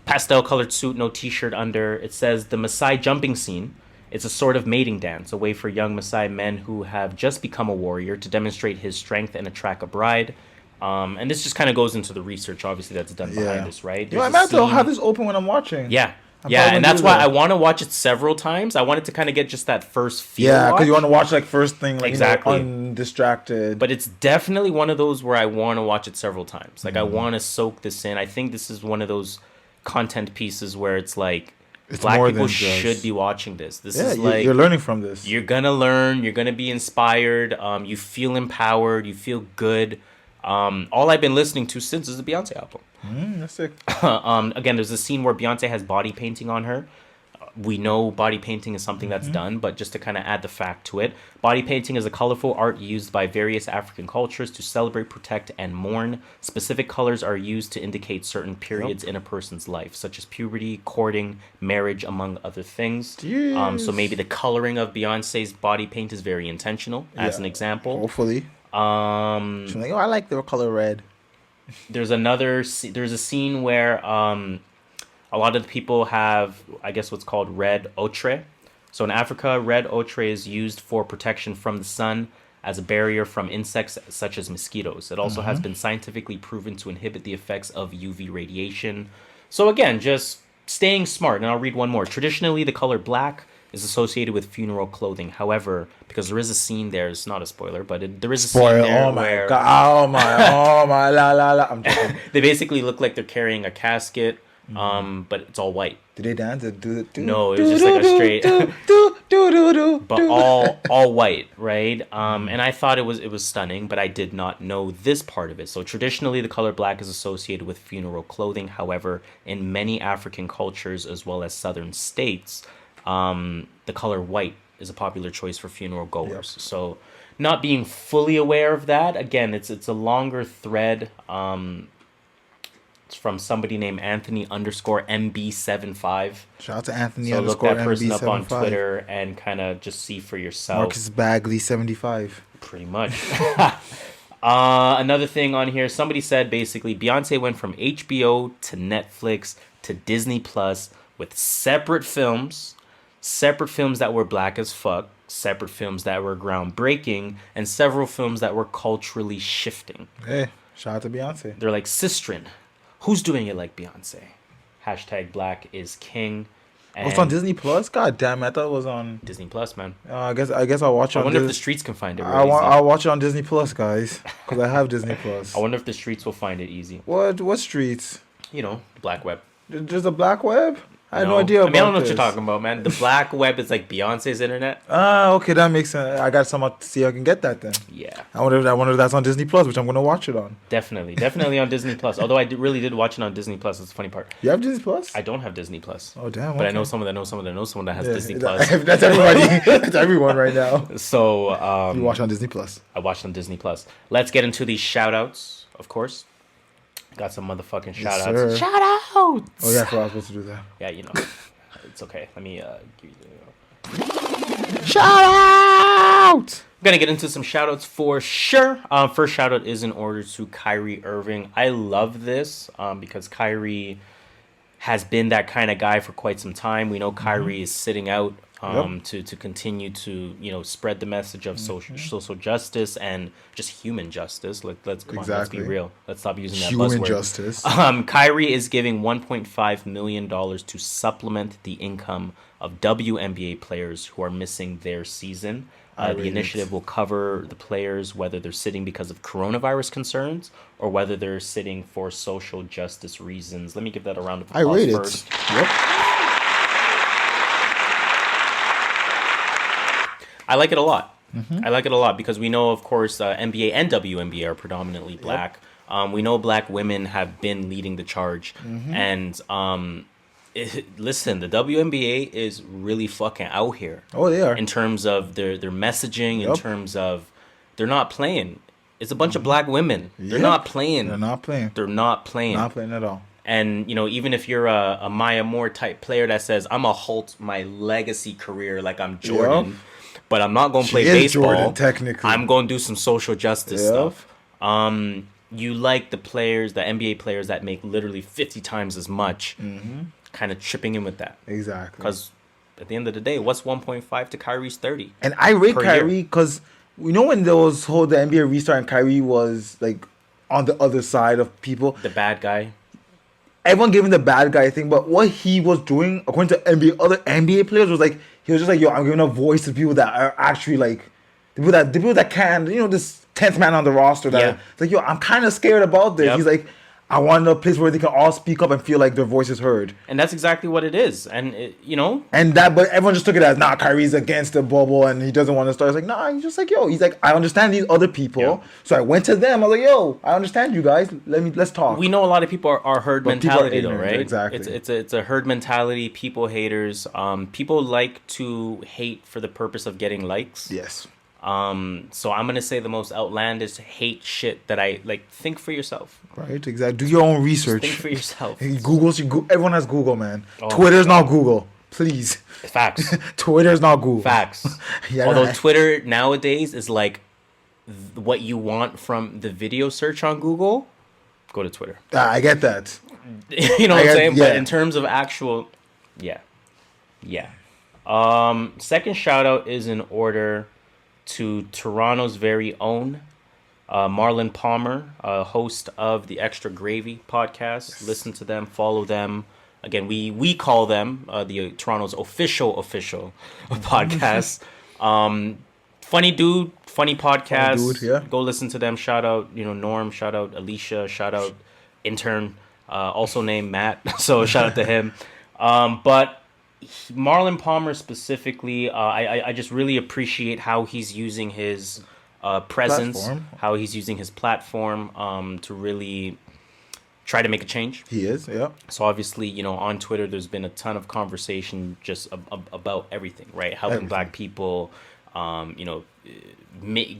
pastel colored suit, no t-shirt under. It says the Maasai jumping scene. It's a sort of mating dance, a way for young Maasai men who have just become a warrior to demonstrate his strength and attract a bride. And this just kind of goes into the research, obviously, that's done behind this, right? Yo, I might have to have this open when I'm watching. Yeah, and that's why I want to watch it several times. I wanted to kind of get just that first feel. Yeah, because you want to watch like first thing, like exactly undistracted. But it's definitely one of those where I want to watch it several times. Like I want to soak this in. I think this is one of those content pieces where it's like Black people should be watching this. This is like you're learning from this. You're gonna learn. You're gonna be inspired. You feel empowered. You feel good. All I've been listening to since is the Beyonce album. That's sick. Again, there's a scene where Beyonce has body painting on her. We know body painting is something that's done, but just to kind of add the fact to it, body painting is a colorful art used by various African cultures to celebrate, protect, and mourn. Specific colors are used to indicate certain periods in a person's life, such as puberty, courting, marriage, among other things. So maybe the coloring of Beyonce's body paint is very intentional, as an example. Hopefully. She's like, I like the color red. There's a scene where a lot of the people have, I guess, what's called red ochre. So in Africa, red ochre is used for protection from the sun as a barrier from insects such as mosquitoes. It also has been scientifically proven to inhibit the effects of UV radiation. So again, just staying smart. And I'll read one more. Traditionally, the color black is associated with funeral clothing. However, because there is a scene there, it's not a spoiler, but there is a scene there where... Oh my, la. I'm joking. They basically look like they're carrying a casket, but it's all white. Did they dance? No, it was just like a straight... but all white, right? And I thought it was stunning, but I did not know this part of it. So traditionally, the color black is associated with funeral clothing. However, in many African cultures, as well as southern states... the color white is a popular choice for funeral goers. So not being fully aware of that, again, it's a longer thread. It's from somebody named Anthony_MB75. Shout out to Anthony. So look that person up on Twitter and kind of just see for yourself. Marcus Bagley 75. Pretty much. Another thing on here, somebody said basically Beyonce went from HBO to Netflix to Disney Plus with separate films that were black as fuck, separate films that were groundbreaking, and several films that were culturally shifting. Hey, shout out to Beyonce. They're like, Sistren, who's doing it like Beyonce? # Black Is King. And it's on Disney Plus? God damn it, I thought it was on... Disney Plus, man. I guess I'll watch it on... I wonder if the streets can find it really I'll watch it on Disney Plus, guys, because I have Disney Plus. I wonder if the streets will find it easy. What streets? The black web. There's a black web? I had no idea about I don't know this. what you're talking about, man. The black web is like Beyonce's internet. Okay, that makes sense. I got someone to see if I can get that then. Yeah. I wonder if that's on Disney Plus, which I'm going to watch it on. Definitely on Disney Plus. Although I really did watch it on Disney Plus. That's the funny part. You have Disney Plus? I don't have Disney Plus. Oh, damn. But I know someone that has Disney Plus. That's everybody. That's everyone right now. So, you watch on Disney Plus. I watched on Disney Plus. Let's get into these shout-outs, of course. Got some motherfucking shout-outs. Sir. Shout-outs! Oh, yeah, I was supposed to do that. Yeah, It's okay. Let me give you Shout out. Gonna get into some shoutouts for sure. First shoutout is in order to Kyrie Irving. I love this because Kyrie has been that kind of guy for quite some time. We know Kyrie is sitting out to continue to spread the message of social justice and just human justice. Let's be real. Let's stop using that buzzword. Human justice. Kyrie is giving $1.5 million to supplement the income of WNBA players who are missing their season. The initiative will cover the players whether they're sitting because of coronavirus concerns or whether they're sitting for social justice reasons. Let me give that a round of applause first. Yep. I like it a lot. I like it a lot because we know, of course, NBA and WNBA are predominantly black. We know black women have been leading the charge. And listen, the WNBA is really fucking out here. Oh, they are. In terms of their messaging, in terms of they're not playing. It's a bunch of black women. They're not playing. They're not playing. They're not playing. Not playing at all. And, even if you're a Maya Moore type player that says, I'm going to halt my legacy career like I'm Jordan, but I'm not going to play baseball. Jordan, technically. I'm going to do some social justice stuff. You like the players, the NBA players that make literally 50 times as much, kind of chipping in with that. Exactly. Because at the end of the day, what's 1.5 to Kyrie's 30? And I rate Kyrie because when there was the NBA restart and Kyrie was like on the other side of people. The bad guy. Everyone gave him the bad guy thing, but what he was doing, according to other NBA players, was like he was just like, yo, I'm giving a voice to people that are actually like the people that can, this 10th man on the roster that it's like, yo, I'm kind of scared about this. He's like, I want a place where they can all speak up and feel like their voice is heard. And that's exactly what it is. And, but everyone just took it as, Kyrie's against the bubble and he doesn't want to start. It's like, nah, he's just like, yo, he's like, I understand these other people. Yeah. So I went to them. I was like, yo, I understand you guys. Let's talk. We know a lot of people are herd mentality though, right? Exactly. It's a herd mentality. People haters. People like to hate for the purpose of getting likes. Yes. So I'm gonna say the most outlandish hate shit that I like. Think for yourself. Right, exactly. Do your own research. Just think for yourself. Everyone has Google, man. Twitter's not Google. Please. Facts. Twitter's not Google. Facts. Although Twitter nowadays is like what you want from the video search on Google, go to Twitter. I get that. You know what I'm saying? Yeah. But in terms of actual, yeah. Second shout out is in order to Toronto's very own Marlon Palmer, host of the Extra Gravy podcast. Yes. Listen to them, follow them. Again, we call them the Toronto's official podcast. Funny dude, funny podcast. Funny dude, yeah. Go listen to them. Shout out, Norm. Shout out Alicia. Shout out intern, also named Matt. So shout out to him. But Marlon Palmer specifically, I just really appreciate how he's using his presence, how he's using his platform to really try to make a change. He is, yeah. So obviously, on Twitter, there's been a ton of conversation just about everything, right? Helping Black people,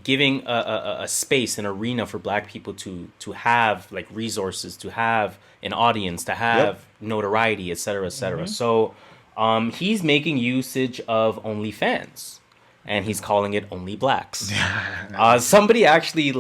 giving a space, an arena for Black people to have like resources, to have an audience, to have notoriety, et cetera, et cetera. So he's making usage of OnlyFans, and he's calling it OnlyBlacks. Somebody actually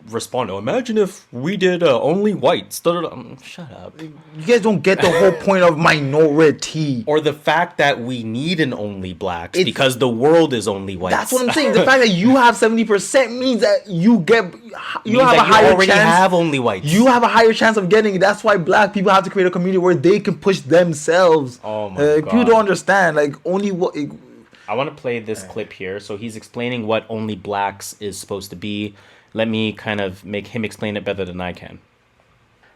responded, imagine if we did only whites. Shut up. You guys don't get the whole point of minority. Or the fact that we need an OnlyBlacks because the world is only whites. That's what I'm saying. The fact that you have 70% means that you have a higher chance. Have only whites. You have a higher chance of getting it. That's why Black people have to create a community where they can push themselves. Oh my God. People don't understand. I want to play this clip here. So he's explaining what OnlyBlacks is supposed to be. Let me kind of make him explain it better than I can.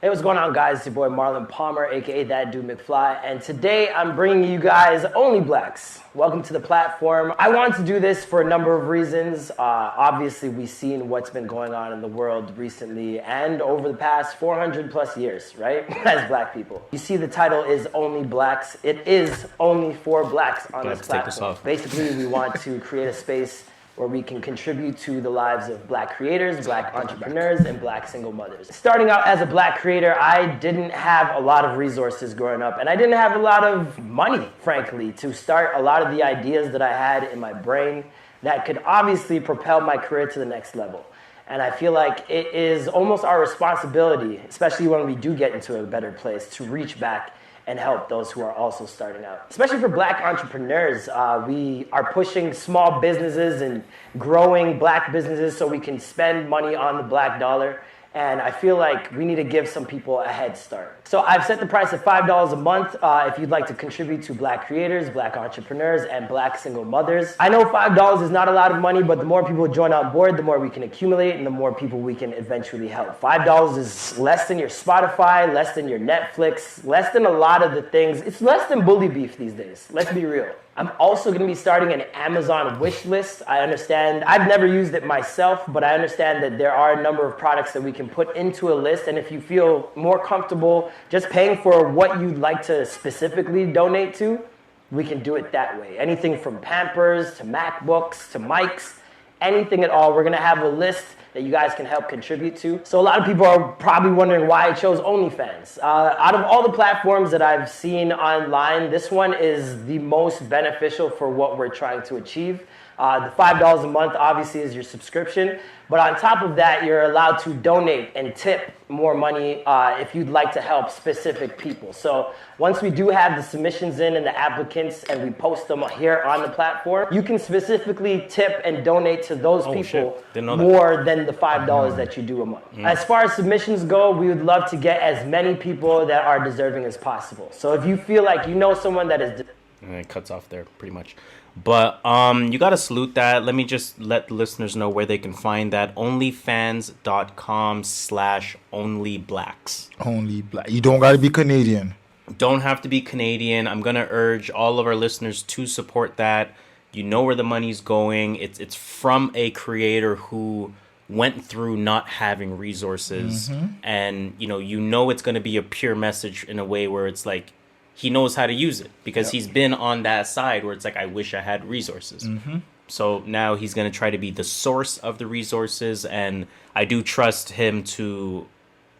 Hey, what's going on, guys? It's your boy Marlon Palmer, aka That Dude McFly, and today I'm bringing you guys OnlyBlacks. Welcome to the platform. I wanted to do this for a number of reasons. Obviously, we've seen what's been going on in the world recently and over the past 400 plus years, right? As Black people. You see the title is OnlyBlacks. It is only for Blacks on this platform. Basically, we want to create a space where we can contribute to the lives of Black creators, Black entrepreneurs, and Black single mothers. Starting out as a Black creator, I didn't have a lot of resources growing up, and I didn't have a lot of money, frankly, to start a lot of the ideas that I had in my brain. that could obviously propel my career to the next level. And I feel like it is almost our responsibility, especially when we do get into a better place, to reach back and help those who are also starting out. Especially for Black entrepreneurs, we are pushing small businesses and growing Black businesses so we can spend money on the Black dollar. And I feel like we need to give some people a head start. So I've set the price at $5 a month if you'd like to contribute to Black creators, Black entrepreneurs, and Black single mothers. I know $5 is not a lot of money, but the more people join on board, the more we can accumulate and the more people we can eventually help. $5 is less than your Spotify, less than your Netflix, less than a lot of the things. It's less than bully beef these days. Let's be real. I'm also going to be starting an Amazon wish list. I understand, I've never used it myself, but I understand that there are a number of products that we can put into a list. And if you feel more comfortable just paying for what you'd like to specifically donate to, we can do it that way. Anything from Pampers to MacBooks to mics, anything at all. We're going to have a list that you guys can help contribute to. So a lot of people are probably wondering why I chose OnlyFans. Out of all the platforms that I've seen online, this one is the most beneficial for what we're trying to achieve. The $5 a month obviously is your subscription, but on top of that, you're allowed to donate and tip more money if you'd like to help specific people. So once we do have the submissions in and the applicants and we post them here on the platform, you can specifically tip and donate to those people more than the $5 that you do a month. As far as submissions go, we would love to get as many people that are deserving as possible. So if you feel like you know someone that is... And it cuts off there pretty much. But you got to salute that. Let me just let the listeners know where they can find that. onlyfans.com/onlyblacks. Only Black. You don't got to be Canadian. Don't have to be Canadian. I'm going to urge all of our listeners to support that. You know where the money's going. It's from a creator who went through not having resources. And, you know it's going to be a pure message in a way where it's like, he knows how to use it because he's been on that side where it's like, I wish I had resources. So now he's going to try to be the source of the resources. And I do trust him to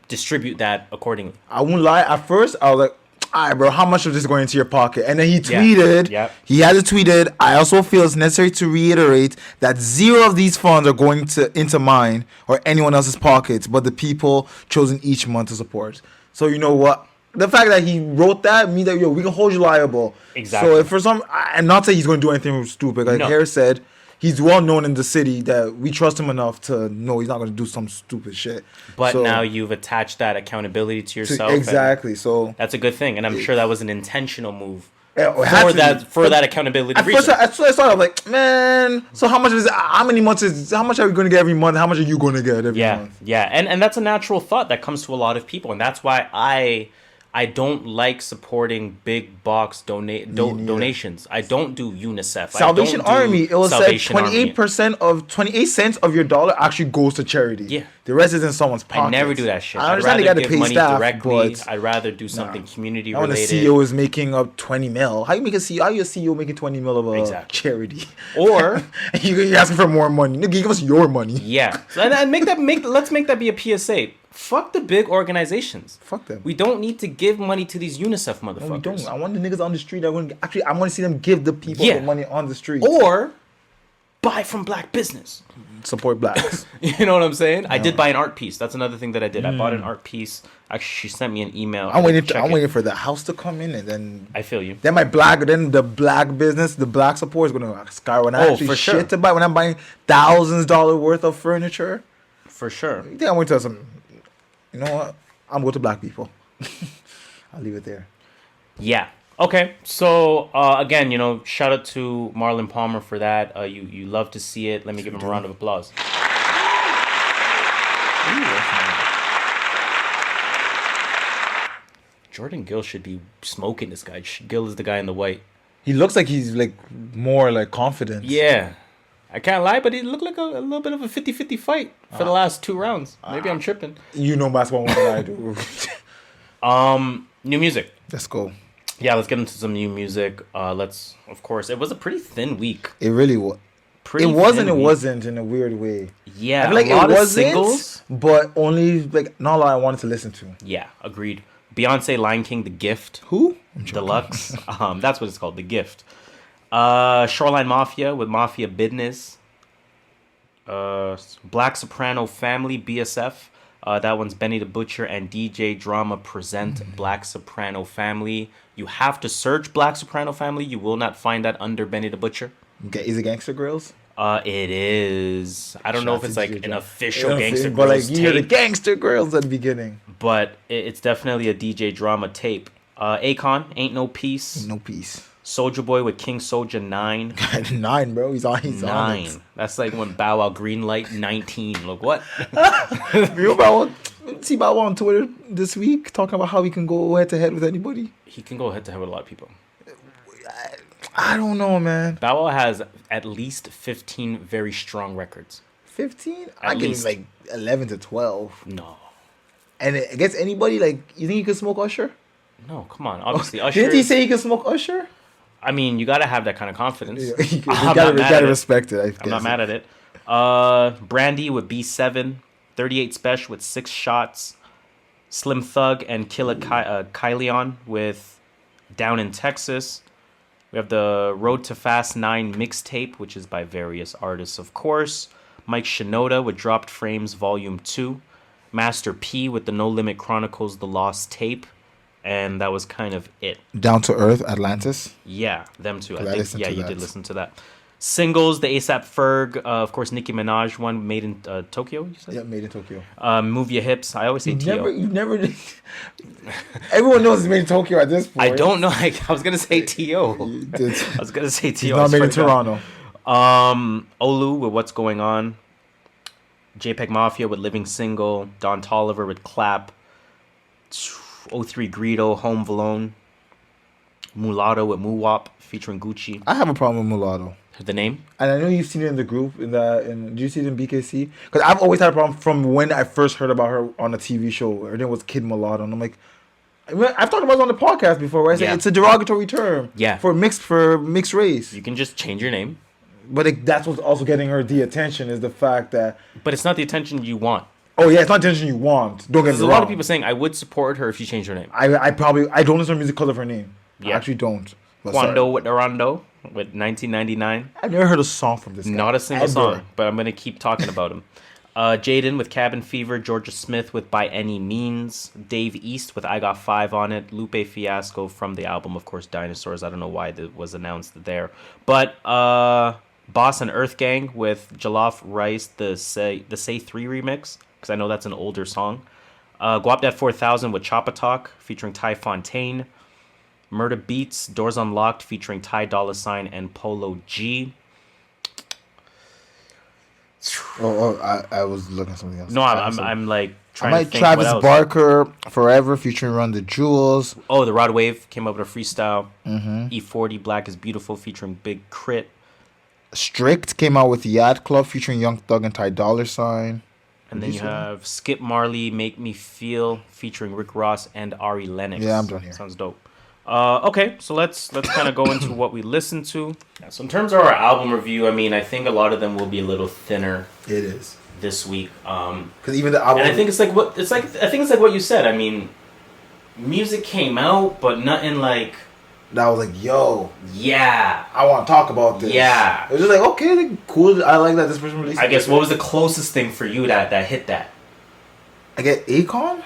distribute that accordingly. I won't lie. At first, I was like, all right, bro, how much of this is going into your pocket? And then he tweeted, he has it tweeted, I also feel it's necessary to reiterate that 0 of these funds are going into mine or anyone else's pockets, but the people chosen each month to support. So you know what? The fact that he wrote that means that, we can hold you liable. Exactly. So if for some, and not say he's going to do anything stupid. Like Harris said, he's well known in the city that we trust him enough to know he's not going to do some stupid shit. But now you've attached that accountability to yourself. Exactly. So that's a good thing. And I'm sure that was an intentional move for that accountability. At first I started like, man, so how much how many months how much are we going to get every month? How much are you going to get every month? Yeah. And that's a natural thought that comes to a lot of people. And that's why I don't like supporting big box donations. I don't do UNICEF. Salvation Army. It was said 28 cents of your dollar actually goes to charity. Yeah. The rest is in someone's pocket. I never do that shit. I understand they got to pay money staff directly. but I'd rather do something community when related. the CEO is making up 20 mil. How you make a CEO? How you a CEO making 20 mil of a charity? Or you're asking for more money. Nigga, give us your money. Yeah. And let's make that be a PSA. Fuck the big organizations. Fuck them. We don't need to give money to these UNICEF motherfuckers. No, we don't. I want the niggas on the street. I want to see them give the people the money on the street. Or buy from Black business. Support Blacks. You know what I'm saying? I did buy an art piece. That's another thing that I did. I bought an art piece. Actually, she sent me an email. I'm waiting for the house to come in, and then I feel you. Then the Black business, the Black support is gonna skyrocket. When I actually shit to buy, when I'm buying $thousands worth of furniture, for sure. You think I'm going to some? You know what? I'm going to Black people. I'll leave it there. Yeah. Okay. So again, shout out to Marlon Palmer for that. You love to see it. Let me give him a round of applause. Jordan Gill should be smoking this guy. Gill is the guy in the white. He looks like he's like more like confident. Yeah. I can't lie, but it looked like a little bit of a 50-50 fight for the last 2 rounds. Maybe I'm tripping. You know basketball more than I do. New music. Let's go. Yeah, let's get into some new music. Of course, it was a pretty thin week. It really was. It wasn't in a weird way. Yeah, I feel like a lot it of wasn't, singles, but only like not a lot I wanted to listen to. Yeah, agreed. Beyonce, Lion King, The Gift. Who? Deluxe. That's what it's called, The Gift. Shoreline Mafia with Mafia Business. Black Soprano Family, BSF. That one's Benny the Butcher and DJ Drama present Black Soprano Family. You have to search Black Soprano Family. You will not find that under Benny the Butcher. Okay, is it Gangster Grills? It is. I don't know if it's like an official Gangster but Grills like you hear the tape, Gangster Grills at the beginning. but it's definitely a DJ Drama tape. Akon, Ain't No Peace. No peace. Soldier Boy with King Soldier 9. 9, bro. He's on 9. it. That's like when Bow Wow Greenlight 19. Look what? You know Bow Wow? See Bow Wow on Twitter this week talking about how he can go head to head with anybody. He can go head to head with a lot of people. I don't know, man. Bow Wow has at least 15 very strong records. 15? At I give him least. like 11 to 12. No. And against anybody, like, you think he could smoke Usher? No, come on. Obviously, Usher. Didn't he say he could smoke Usher? I mean, you got to have that kind of confidence. You I'm gotta, not mad at gotta it. respect it. I guess. I'm not mad at it. Brandy with B7. 38 Spesh with 6 shots. Slim Thug and Killer Kyleon with Down in Texas. We have the Road to Fast 9 mixtape, which is by various artists, of course. Mike Shinoda with Dropped Frames Volume 2. Master P with the No Limit Chronicles The Lost Tape. And that was kind of it. Down to Earth, Atlantis. Yeah, them two. I I think, listened yeah, to you that. did listen to that. Singles, the ASAP Ferg, of course, Nicki Minaj one, Made in Tokyo, you said? Yeah, made in Tokyo. Move Your Hips. I always say T.O. You never. Everyone knows it's made in Tokyo at this point. I don't know. I was going to say T.O. It's I was going to say it's T.O. not I made in forgot. Toronto. Olu with What's Going On. JPEG Mafia with Living Single. Don Toliver with Clap. 03 Greedo, Home Valone. Mulatto with Muwop featuring Gucci. I have a problem with Mulatto. The name? And I know you've seen it in the group. Did you see it in BKC? Because I've always had a problem from when I first heard about her on a TV show. Her name was Kid Mulatto. And I'm like, I've talked about it on the podcast before where I say Yeah. it's a derogatory term Yeah. for mixed race. You can just change your name. But that's what's also getting her the attention is the fact that, But it's not the attention you want. oh yeah, it's not attention you want. Don't get There's me a wrong. lot of people saying I would support her if she changed her name. I don't listen to music because of her name. I Yeah. actually don't. But Quando sorry. with the Rondo with 1999. I've never heard a song from this guy. Not a single Ever. song, but I'm going to keep talking about him. Jaden with Cabin Fever. Georgia Smith with By Any Means. Dave East with I Got 5 on it. Lupe Fiasco from the album, of course, Dinosaurs. I don't know why that was announced there. But Boss and Earth Gang with Jollof Rice, the Say 3 remix, because I know that's an older song. Guapdad 4000 with Choppa Talk featuring Ty Fontaine. Murder Beats, Doors Unlocked featuring Ty Dolla $ign and Polo G. I was looking at something else. No, I'm like I trying to might think Travis what else. Barker Forever featuring Run the Jewels. Oh, the Rod Wave came up with a freestyle. Mm-hmm. E40 Black is Beautiful featuring Big Crit. Strict came out with Yacht Club featuring Young Thug and Ty Dolla $ign. And then Did you you say that? have Skip Marley, Make Me Feel featuring Rick Ross and Ari Lennox. Yeah, I'm done here. Sounds dope. Okay, so let's kind of go into what we listened to. Yeah, so in terms of our album review, I mean, I think a lot of them will be a little thinner It is. this week. Because even the album. And I think it's like what you said. I mean, music came out, but nothing like, that was like, yo, yeah. I want to talk about this. Yeah. It was just like, okay, like, cool. I like that this person released. I guess what was the closest thing for you that hit that? I get Akon?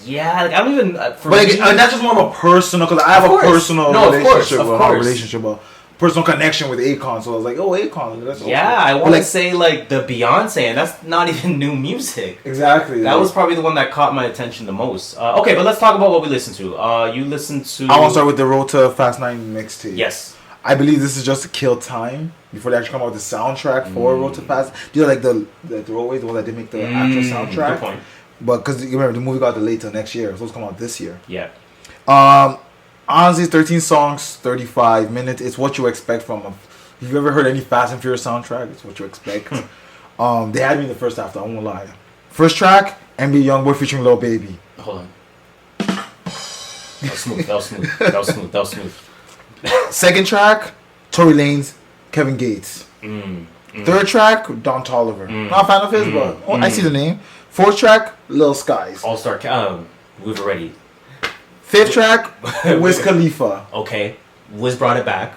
Yeah, like I don't even. For But like, me, that's just more of a personal, because I have Of a course. personal No, of course, relationship, of well, not course. relationship, but personal connection with Akon. So I was like, oh, Akon. That's yeah, awesome. I But, want to like, say like the Beyonce, and that's not even new music. exactly. That like, was probably the one that caught my attention the most. Okay, but let's talk about what we listened to. You listened to. I want to start with the Road to Fast 9 mixtape. Yes. I believe this is just to kill time before they actually come out with the soundtrack for Road to Fast. These are like the throwaways, the ones that did make the actual soundtrack. Good point. But because you remember the movie got delayed till next year, so it's come out this year. Yeah. Honestly, 13 songs, 35 minutes. It's what you expect from them. If you've ever heard any Fast and Furious soundtrack, it's what you expect. They had me in the first half, though, I won't lie. First track, NBA Youngboy featuring Lil Baby. Hold on. That was smooth. That was smooth. That was smooth. That was smooth. Second track, Tory Lanez, Kevin Gates. Third track, Don Toliver. Not a fan of his, but I see the name. Fourth track, Lil Skies. All Star. We've already. Fifth track, Wiz Khalifa. Okay. Wiz brought it back.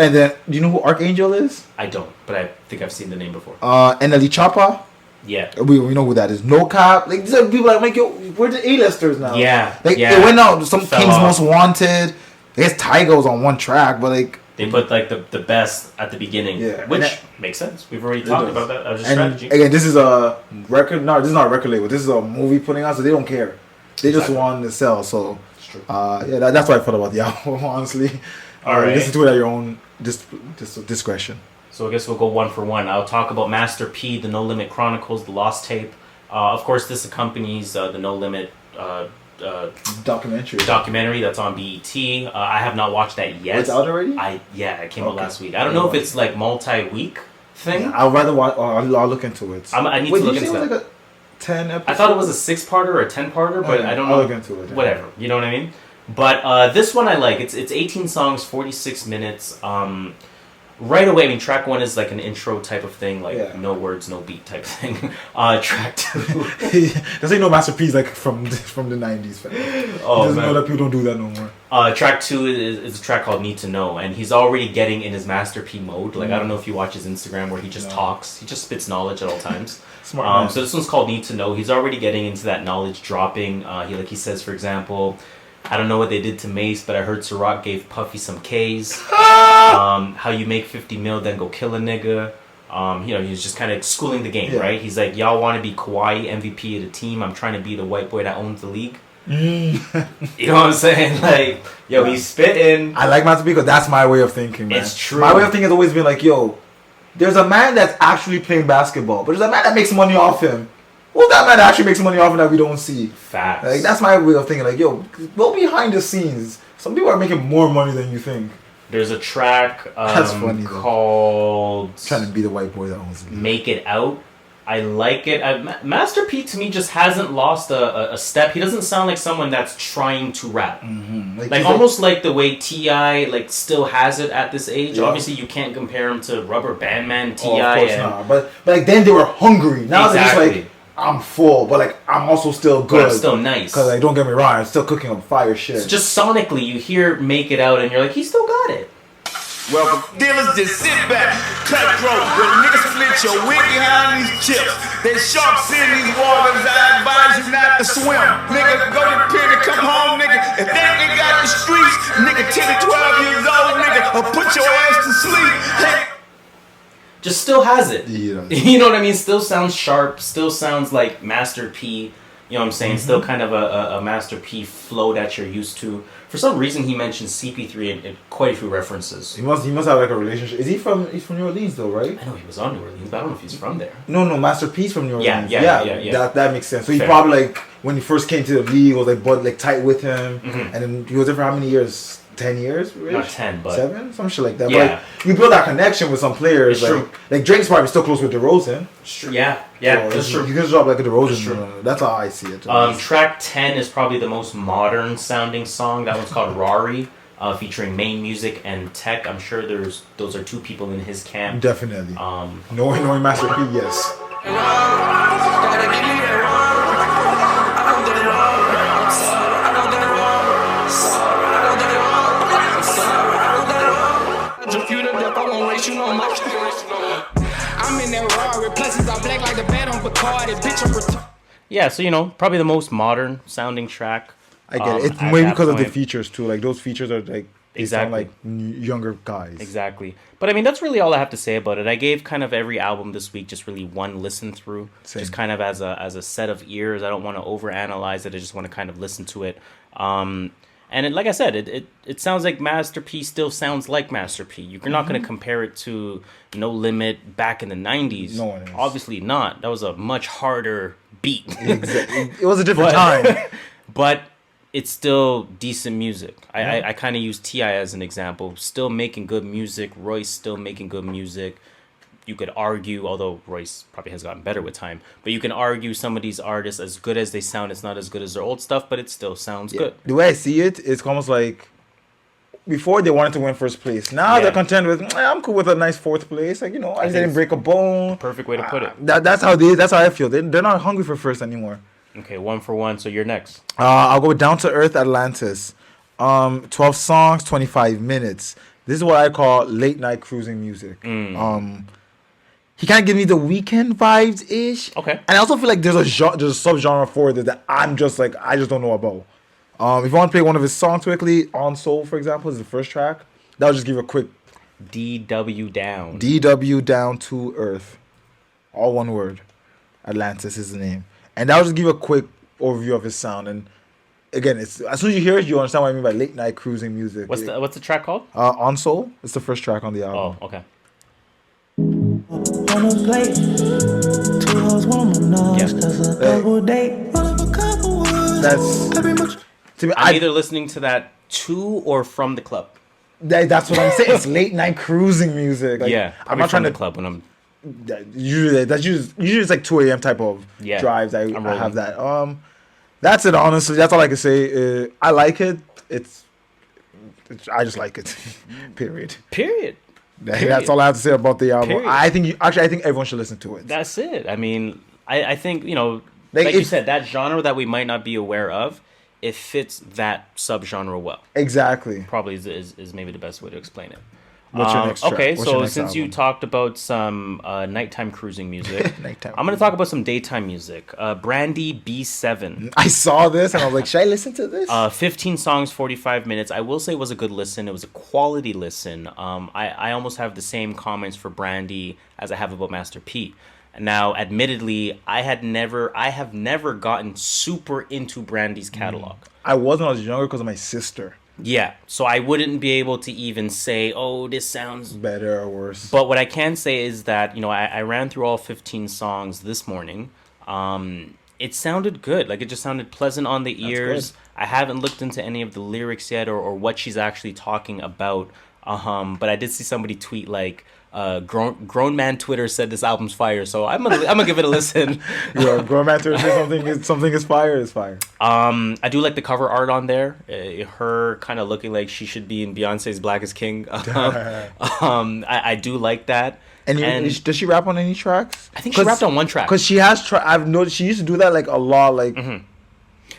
And then, do you know who Archangel is? I don't, but I think I've seen the name before. NLE Choppa. Yeah. We know who that is. No Cap. Like, these are people like, yo, we're the A-listers now. Yeah. Like, yeah. it went out. Some Fell King's off. Most Wanted. I guess Tyga was on one track, but like... They put like the best at the beginning, Yeah. which And makes sense. We've already talked does. about that as a And strategy. again, this is a record... No, this is not a record label. This is a movie putting out, so they don't care. They just Exactly. want to sell, so... It's true. Yeah, that's what I thought about the album, honestly. All right. Listen to it at your own discretion. So I guess we'll go one for one. I'll talk about Master P, the No Limit Chronicles, the Lost Tape. Of course, this accompanies the No Limit documentary that's on BET. I have not watched that yet. It's out already? It came out last week. I don't know if it's like multi-week thing. Yeah, I'd rather watch... I'll look into it. I need Wait, to look did you into say that. it was like a 10 episode? I thought it was a 6-parter or a 10-parter, but I don't know. I'll look into it. Whatever, you know what I mean? But this one I like. It's 18 songs, 46 minutes. Right away, I mean, track 1 is like an intro type of thing, like no words, no beat type thing. Track 2. Does he know Master P's like from the 90s? Fam. Oh, he doesn't man. know that people don't do that no more. Track 2 is a track called Need to Know, and he's already getting in his Master P mode. Like, I don't know if you watch his Instagram where he just talks. He just spits knowledge at all times. Smart man. So this one's called Need to Know. He's already getting into that knowledge dropping. He says, for example, I don't know what they did to Mace, but I heard Ciroc gave Puffy some K's. How you make 50 mil, then go kill a nigga. He's just kind of schooling the game, right? He's like, y'all want to be Kawhi, MVP of the team. I'm trying to be the white boy that owns the league. You know what I'm saying? Like, yo, he's spitting. I like Master P because that's my way of thinking, man. It's true. My way of thinking has always been like, yo, there's a man that's actually playing basketball, but there's a man that makes money off him. Who's that man that actually makes money off him that we don't see? Facts. Like, that's my way of thinking. Like, yo, go behind the scenes. Some people are making more money than you think. There's a track That's funny, though. called Trying to be the white boy that owns it. Make It Out. I like it. Master P to me just hasn't lost a step. He doesn't sound like someone that's trying to rap. Mm-hmm. Like almost like the way T.I. like still has it at this age. Yeah. Obviously, you can't compare him to Rubber Band Man, T.I. Oh, of course and not. But like then they were hungry. Now they're just Exactly. like, I'm full, but like I'm also still but good. it's still nice. Because like don't get me wrong, I'm still cooking up fire shit. So just sonically, you hear Make It Out, and you're like, he still got it. Well, dealers just sit back, cutthroat. When niggas split your wig behind these chips, there's sharks in these waters. I advise you not to swim. Nigga, go to the pier and come home, nigga. If they ain't got the streets, nigga, 10 to 12 years old, nigga, or put your ass to sleep. Hey. Just still has it. Yeah. You know what I mean? Still sounds sharp. Still sounds like Master P. You know what I'm saying? Mm-hmm. Still kind of a Master P flow that you're used to. For some reason, he mentioned CP3 in quite a few references. He must have like a relationship. He's from New Orleans though, right? I know he was on New Orleans, but I don't know if he's from there. No, Master P's from New Orleans. Yeah. That makes sense. So he Fair. probably like when he first came to the league was like tight with him, Mhm. and then he was there for how many years? 10 years? Rich? Not 10, but 7? Some shit like that. Yeah. But like, you build that connection with some players. It's like, true. Like Drake's probably still close with DeRozan. yeah, So that's true. You can drop like a That's DeRozan. true. That's how I see it. Track 10 is probably the most modern sounding song. That one's called Rari, featuring Main Music and Tech. I'm sure those are two people in his camp. Definitely. Knowing Master P, yes. I'm in that Rari, places are black like the bed on Bacardi, bitch, I'm Yeah, so probably the most modern sounding track. I get it. It's at maybe that because of the point. features too. Like those features are like they sound Exactly. like younger guys. Exactly. But I mean, that's really all I have to say about it. I gave kind of every album this week just really one listen through, Same. just kind of as a set of ears. I don't want to overanalyze it. I just want to kind of listen to it. Like I said, it sounds like Master P still sounds like Master P. You're not going to compare it to No Limit back in the 90s. No one is. Obviously not. That was a much harder beat. Exactly. It was a different time. But it's still decent music. I kind of use T.I. as an example. Still making good music. Royce still making good music. You could argue, although Royce probably has gotten better with time, but you can argue some of these artists, as good as they sound, it's not as good as their old stuff, but it still sounds good. The way I see it, it's almost like before they wanted to win first place. Now Yeah. they're content with, I'm cool with a nice fourth place. Like, I think didn't it's break a bone. Perfect way to put it. That's how I feel. They're not hungry for first anymore. Okay, 1 for 1, so you're next. I'll go with Down to Earth Atlantis. 12 songs, 25 minutes. This is what I call late night cruising music. He kind of gives me the weekend vibes ish. Okay. And I also feel like there's a subgenre for it that I'm just like I just don't know about. If you want to play one of his songs quickly, On Soul, for example, is the first track. That'll just give you a quick DW Down. DW Down to Earth. All one word. Atlantis is the name. And that'll just give you a quick overview of his sound. And again, it's as soon as you hear it, you understand what I mean by late night cruising music. What's the track called? On Soul. It's the first track on the album. Oh, okay. On a plate, 2 hoes, 1 menage, that's a double date. One of a couple words. That's Every much. to me. I'm either listening to that to or from the club. That's what I'm saying. It's late night cruising music. Like, Yeah, I'm not trying from to the club when I'm. Usually it's like 2 a.m. type of Yeah, drives. I I'm have that. That's it. Honestly, that's all I can say. I like it. It's I just like it. Period. That's all I have to say about the album. Period. I think everyone should listen to it. That's it. I mean, I think, you know, Like, like you if- said, that genre that we might not be aware of, it fits that subgenre well. Exactly. Probably is maybe the best way to explain it. What's your next track? Okay, What's your so next since you album? talked about some nighttime cruising music, Nighttime I'm going to talk about some daytime music. Brandy B7. I saw this and I was like, should I listen to this? 15 songs, 45 minutes. I will say it was a good listen. It was a quality listen. I almost have the same comments for Brandy as I have about Master P. Now, admittedly, I have never gotten super into Brandy's catalog. I was when I was younger because of my sister. Yeah, so I wouldn't be able to even say, oh, this sounds Better or worse. But what I can say is that, you know, I ran through all 15 songs this morning. It sounded good. Like, it just sounded pleasant on the ears. good. I haven't looked into any of the lyrics yet or what she's actually talking about. But I did see somebody tweet, like, grown man Twitter said this album's fire. So I'm gonna give it a listen. Yeah, grown man to say something is fire is fire. I do like the cover art on there. Her kind of looking like she should be in Beyonce's Black Is King. I do like that. And does she rap on any tracks? I think she rapped on one track. Because she has I've noticed she used to do that like a lot, like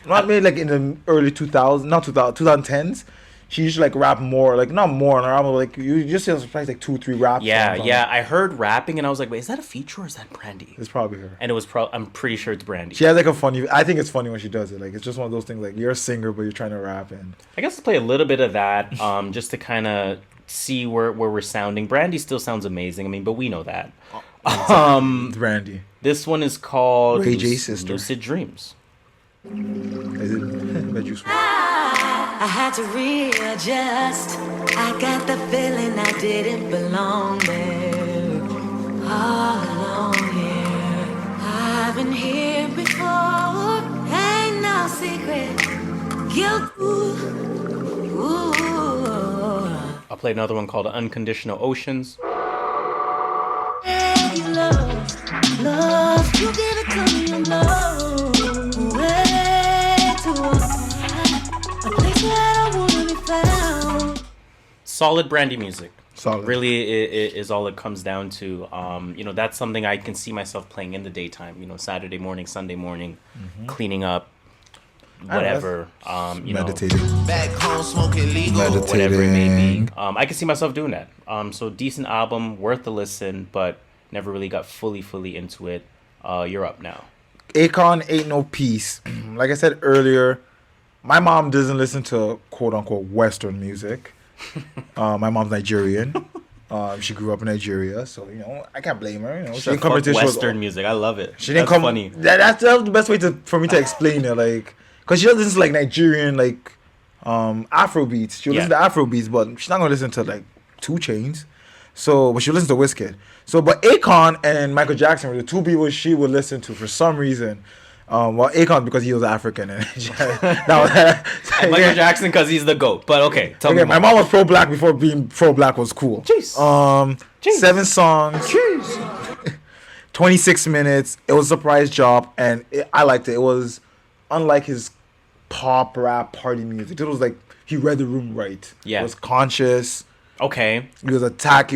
not maybe like in the early 2000s, not 2010s. She used to like rap more, like not more on her album, like you just see like 2-3 rap. Yeah, songs on yeah. it. I heard rapping and I was like, wait, is that a feature or is that Brandy? It's probably her. And it was I'm pretty sure it's Brandy. She has like a funny. I think it's funny when she does it. Like it's just one of those things. Like you're a singer, but you're trying to rap, and I guess let's play a little bit of that, just to kind of see where we're sounding. Brandy still sounds amazing. I mean, but we know that. it's Brandy. This one is called Ray J's sister. Lucid Dreams. Is it? Bet you swear. I had to readjust. I got the feeling I didn't belong there. All alone here. I've been here before. Ain't no secret. Guilt. Ooh. I'll play another one called Unconditional Oceans. Hey, love, you give it to me, you know. Way too hard. A place where I don't wanna be found. Solid Brandy music. Solid. Really is all it comes down to. You know, that's something I can see myself playing in the daytime. You know, Saturday morning, Sunday morning, cleaning up, whatever. You Meditating. Back home smoking legal. know, whatever it may be. Meditating. I can see myself doing that. So decent album, worth the listen, but never really got fully into it. You're up now. Akon Ain't No Peace. Like I said earlier, my mom doesn't listen to quote unquote Western music. My mom's Nigerian. She grew up in Nigeria, so you know I can't blame her. You know, she didn't come into Western music. I love it. She didn't That's come. funny. That's the best way for me to explain it. Like, cause she listens to like Nigerian like Afro beats. She'll listen to Afro beats, but she's not gonna listen to like 2 Chainz. So, but she listens to Wizkid. So, but Akon and Michael Jackson were the 2 people she would listen to for some reason. Well, Akon because he was African. And Michael Jackson because he's the GOAT. But okay, tell me my more. mom was pro-black before being pro-black was cool. Jeez. 7 songs. 26 minutes. It was a surprise job, and I liked it. It was unlike his pop rap party music. It was like he read the room right. Yeah. It was conscious. Okay. He was attacked.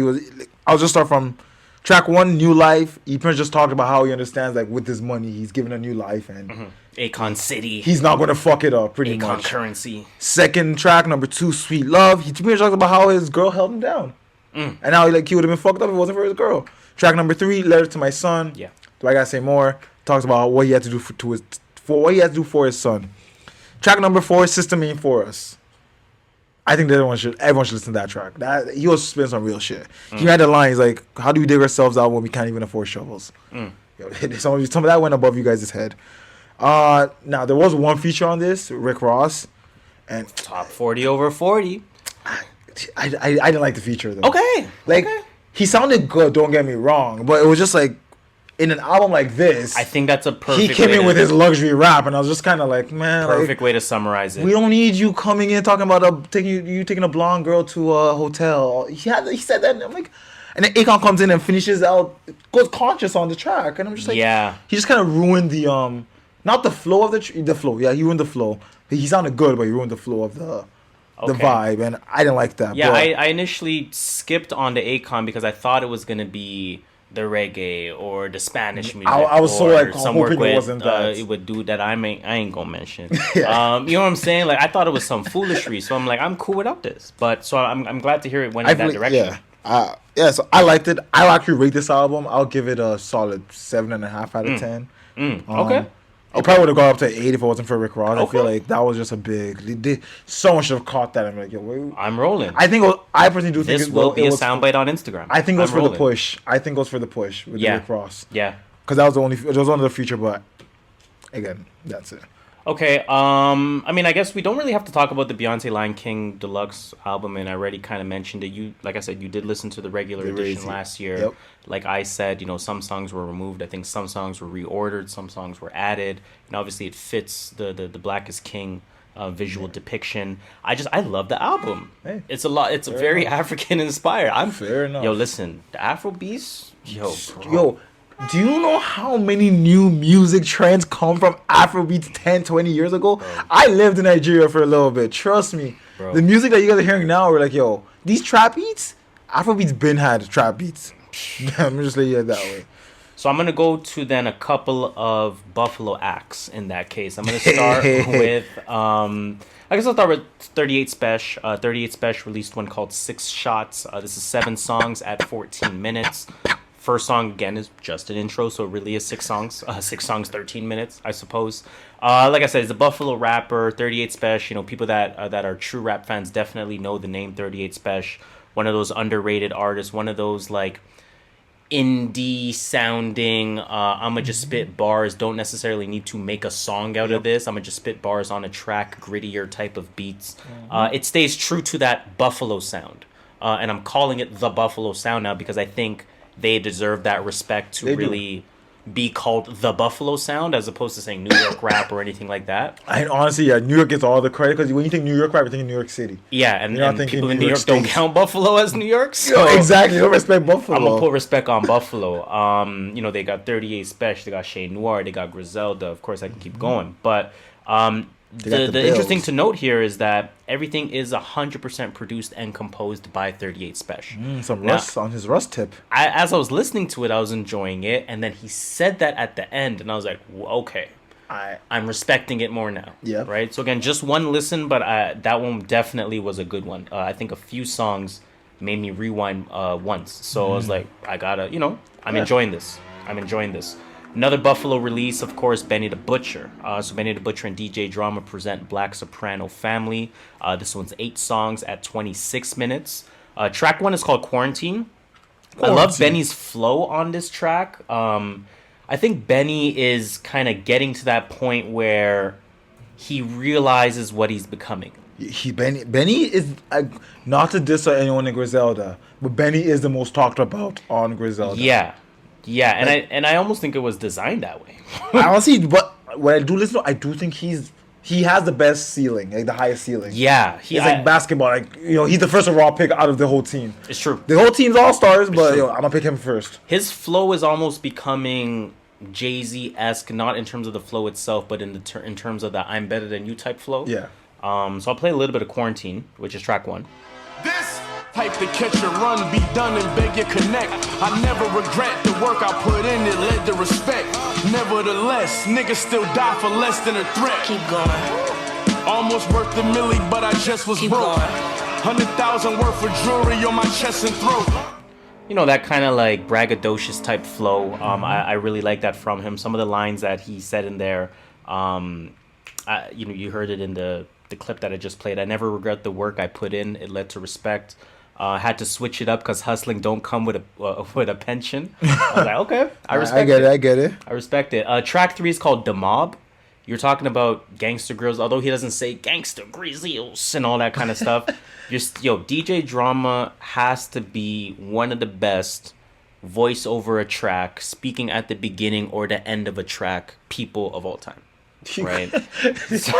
I'll just start from track 1, New Life. He pretty much just talked about how he understands like with his money, he's given a new life, and Akon City. He's not gonna fuck it up. Pretty Akon much. Currency. Second track, number 2, Sweet Love. He pretty much talks about how his girl held him down, and how he would have been fucked up if it wasn't for his girl. Track number 3, Letter to My Son. Yeah. Do I gotta say more? Talks about what he had to do for his son. Track number 4, System Ain't For Us. I think that everyone should listen to that track. That he was spitting some real shit. He had the line. He's like, "How do we dig ourselves out when we can't even afford shovels?" Yo, some of that went above you guys' head. Now there was one feature on this, Rick Ross, and Top 40 over 40. I didn't like the feature though. Okay. He sounded good. Don't get me wrong, but it was just like in an album like this. I think that's a perfect. He came in with his luxury rap, and I was just kind of like, man, perfect way to summarize it. We don't need you coming in talking about taking a blonde girl to a hotel. He said that, and I'm like, and then Akon comes in and finishes out, goes conscious on the track, and I'm just like, yeah, he just kind of ruined the not the flow of the flow. Yeah, he ruined the flow. He sounded good, but he ruined the flow of the vibe, and I didn't like that. Yeah, I initially skipped on to Akon because I thought it was gonna be the reggae or the Spanish music. I was so like some hoping work it wasn't that. It would do that I ain't gonna mention. You know what I'm saying? Like I thought it was some foolery, so I'm like I'm cool without this. But so I'm glad to hear it went in that direction. Yeah, so I liked it. I'll actually rate this album. I'll give it a solid 7.5 out of 10. Okay. It probably would have gone up to 8 if it wasn't for Rick Ross. I feel like that was just a big. Someone should have caught that. I'm like, yo, wait. I'm rolling. I think. I personally do think this will be a soundbite on Instagram. I think it was for the push. with the Rick Ross. Yeah. Because that was it was one of the feature, but again, that's it. Okay, I mean, I guess we don't really have to talk about the Beyonce Lion King Deluxe album, and I already kind of mentioned it. You, like I said, you did listen to the regular edition last year. Yep. Like I said, some songs were removed. I think some songs were reordered, some songs were added, and obviously it fits the Black Is King visual depiction. I love the album. Hey, it's a lot. It's very African inspired. Fair enough. Yo, listen, the Afro beats, yo. Do you know how many new music trends come from Afrobeats 10, 20 years ago? Bro. I lived in Nigeria for a little bit. Trust me. Bro. The music that you guys are hearing now, we're like, yo, these trap beats, Afrobeats been had trap beats. I'm just letting you that way. So I'm going to go to then a couple of Buffalo acts in that case. I'm going to start with, I guess I'll start with 38 Spesh. 38 Spesh released one called 6 Shots. This is 7 songs at 14 minutes. First song, again, is just an intro, so it really is 6 songs. 6 songs, 13 minutes, I suppose. Like I said, he's a Buffalo rapper, 38 Spesh. People that are true rap fans definitely know the name 38 Spesh. One of those underrated artists, one of those, like, indie sounding, I'ma just spit bars, don't necessarily need to make a song out of this. I'ma just spit bars on a track, grittier type of beats. It stays true to that Buffalo sound. And I'm calling it the Buffalo sound now because I think they deserve that respect to really be called the Buffalo sound as opposed to saying New York rap or anything like that. I honestly, New York gets all the credit because when you think New York rap, you think New York City. Yeah, and people in New York don't count Buffalo as New York. So exactly, don't respect Buffalo. I'm gonna put respect on Buffalo. They got 38 Spesh, they got Shea Noir, they got Griselda. Of course, I can keep going, but the interesting to note here is that everything is 100% produced and composed by 38 Spesh. Some Rust on his Rust tip. As I was listening to it, I was enjoying it, and then he said that at the end, and I was like, okay, I'm respecting it more now. Yeah. Right? So again, just one listen, but that one definitely was a good one. I think a few songs made me rewind once. So I was like, I gotta, I'm enjoying this. Another Buffalo release, of course, Benny the Butcher. So Benny the Butcher and DJ Drama present Black Soprano Family. This one's 8 songs at 26 minutes. Track 1 is called Quarantine. I love Benny's flow on this track. I think Benny is kind of getting to that point where he realizes what he's becoming. Benny is, not to diss anyone in Griselda, but Benny is the most talked about on Griselda. Yeah, and I almost think it was designed that way. Honestly, but when I do listen to it, I do think he has the best ceiling, like the highest ceiling. Yeah. He's like basketball, like, he's the first overall pick out of the whole team. It's true. The whole team's all-stars, but I'm going to pick him first. His flow is almost becoming Jay-Z-esque, not in terms of the flow itself, but in terms of the I'm better than you type flow. Yeah. So I'll play a little bit of Quarantine, which is track 1. This Type to catch a run, be done and beg your connect. I never regret the work I put in, it led to respect. Nevertheless, niggas still die for less than a threat. Keep going. Almost worth the milli, but I just was Keep broke. going. 100,000 worth of jewelry on my chest and throat. You know, that kind of like braggadocious type flow. I really like that from him. Some of the lines that he said in there, you heard it in the clip that I just played. I never regret the work I put in. It led to respect. Had to switch it up because hustling don't come with a pension. I was like, okay, I respect it. I get it. I respect it. Track 3 is called "The Mob." You're talking about gangster girls, although he doesn't say gangster grizzlies and all that kind of stuff. DJ Drama has to be one of the best voice over a track, speaking at the beginning or the end of a track, people of all time. Right? So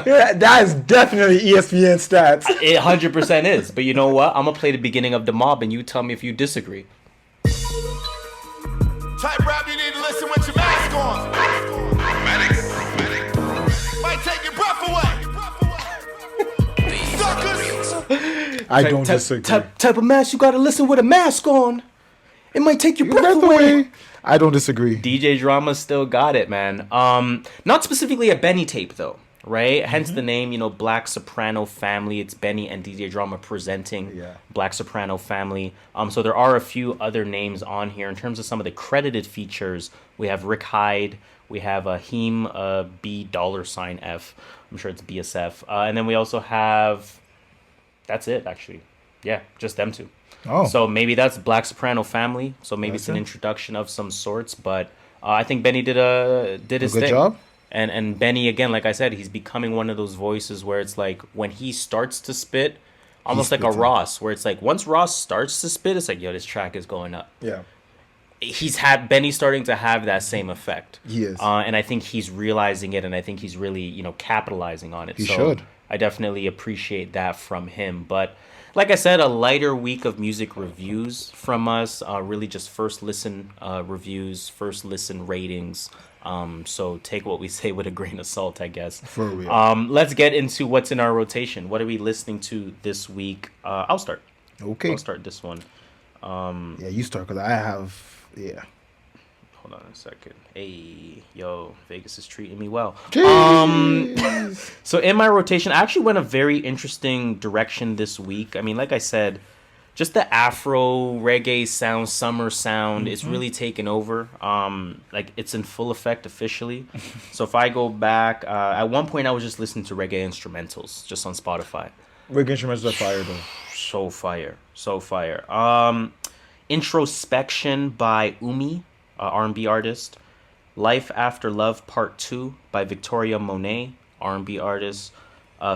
yeah, that is definitely ESPN stats. It 100% is. But you know what? I'm going to play the beginning of "The Mob" and you tell me if you disagree. Type rap you need to listen with your mask on. Might take your breath away. Suckers. I don't disagree. Type of mask you got to listen with a mask on. It might take your breath away. I don't disagree. DJ Drama still got it, man. Not specifically a Benny tape, though, right? Hence the name, Black Soprano Family. It's Benny and DJ Drama presenting Black Soprano Family. So there are a few other names on here. In terms of some of the credited features, we have Rick Hyde. We have Heem $B$F. I'm sure it's BSF. And then we also have... That's it, actually. Yeah, just them two. Oh. So maybe that's Black Soprano Family. So maybe it's an introduction of some sorts. But I think Benny did his thing. Good job. And Benny, again, like I said, he's becoming one of those voices where it's like when he starts to spit, almost like a Ross, where it's like once Ross starts to spit, it's like, yo, this track is going up. Yeah. Benny's starting to have that same effect. He is. And I think he's realizing it, and I think he's really, capitalizing on it. He should. I definitely appreciate that from him. But like I said, a lighter week of music reviews from us. Really just first listen reviews, first listen ratings. So take what we say with a grain of salt, I guess. For real. Let's get into what's in our rotation. What are we listening to this week? I'll start. Okay. I'll start this one. Yeah, you start because I have... Yeah. Hold on a second. Hey, yo, Vegas is treating me well. So in my rotation, I actually went a very interesting direction this week. I mean, like I said, just the Afro reggae sound, summer sound, it's really taken over. Like it's in full effect officially. So if I go back, at one point I was just listening to reggae instrumentals just on Spotify. Reggae instrumentals are fire though. So fire. Introspection by Umi, R&B artist. Life After Love Part 2 by Victoria Monet, R&B artist.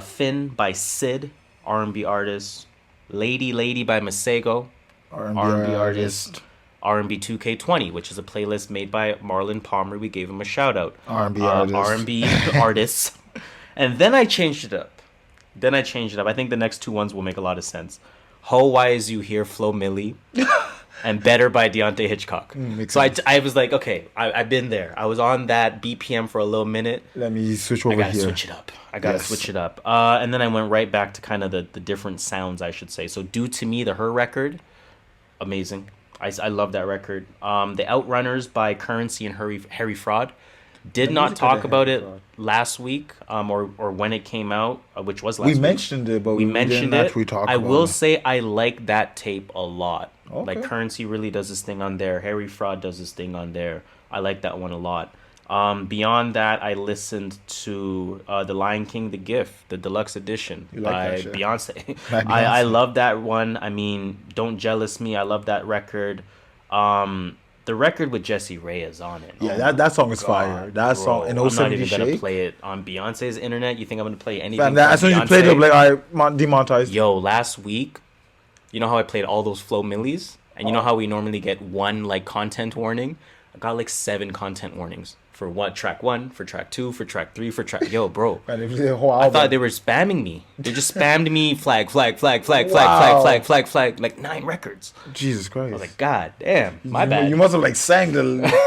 Finn by Sid, R&B artist. Lady by Masego, R&B artist. R&B 2K20, which is a playlist made by Marlon Palmer. We gave him a shout out. R&B artist. R&B artists. And then I changed it up. I think the next two ones will make a lot of sense. Ho, Why Is You Here, Flo Milli. And Better by Deontay Hitchcock. So I was like, okay, I've been there. I was on that BPM for a little minute. Let me switch over here. I gotta switch it up. And then I went right back to kind of the different sounds, I should say. So Due to Me, Her record, amazing. I love that record. The Outrunners by Currency and Harry Fraud. Did not talk about it last week or when it came out, which was last week. We mentioned it, but we mentioned didn't it. Actually talk I about will it. say I like that tape a lot. Okay. Like Currency really does this thing on there. Harry Fraud does this thing on there. I like that one a lot. Beyond that, I listened to The Lion King, The Gift, the deluxe edition by Beyonce. I love that one. I mean, Don't Jealous Me. I love that record. The record with Jessie Reyes on it. Yeah, that song is fire. That song in 070 I'm not even Shake. gonna play it on Beyonce's internet. You think I'm gonna play anything? As soon as you played it, like I demonetized. Yo, last week, you know how I played all those Flo Millis, and you know how we normally get one like content warning. I got like 7 content warnings for track 1, for track 2, for track 3, for track. Yo, bro. Man, it was a whole I album. thought they were spamming me. They just spammed me flag, like 9 records. Jesus Christ. I was like, God damn, my bad. You must have like sang the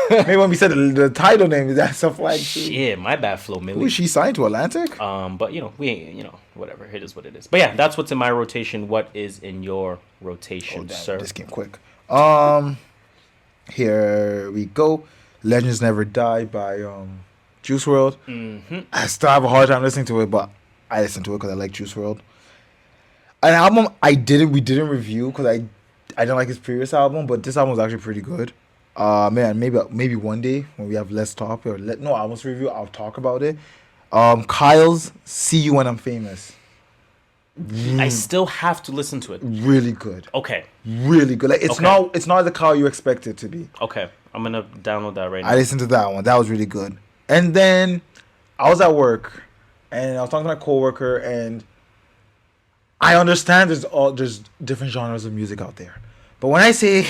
maybe when we said the title name, is that stuff like Shit, my bad, Flo Milli. Who is she signed to Atlantic? But we ain't, whatever. It is what it is. But yeah, that's what's in my rotation. What is in your rotation, sir? This came quick. Here we go. Legends Never Die by Juice WRLD. Mm-hmm. I still have a hard time listening to it, but I listen to it because I like Juice WRLD. An album we didn't review because I didn't like his previous album, but this album was actually pretty good. Man, maybe one day when we have less talk or no albums to review, I'll talk about it. Kyle's See You When I'm Famous. I still have to listen to it. Really good. Okay. Really good. Like it's not the Kyle you expect it to be. Okay. I'm gonna download that right now. I listened to that one. That was really good. And then I was at work and I was talking to my coworker, and I understand there's different genres of music out there. But when I say,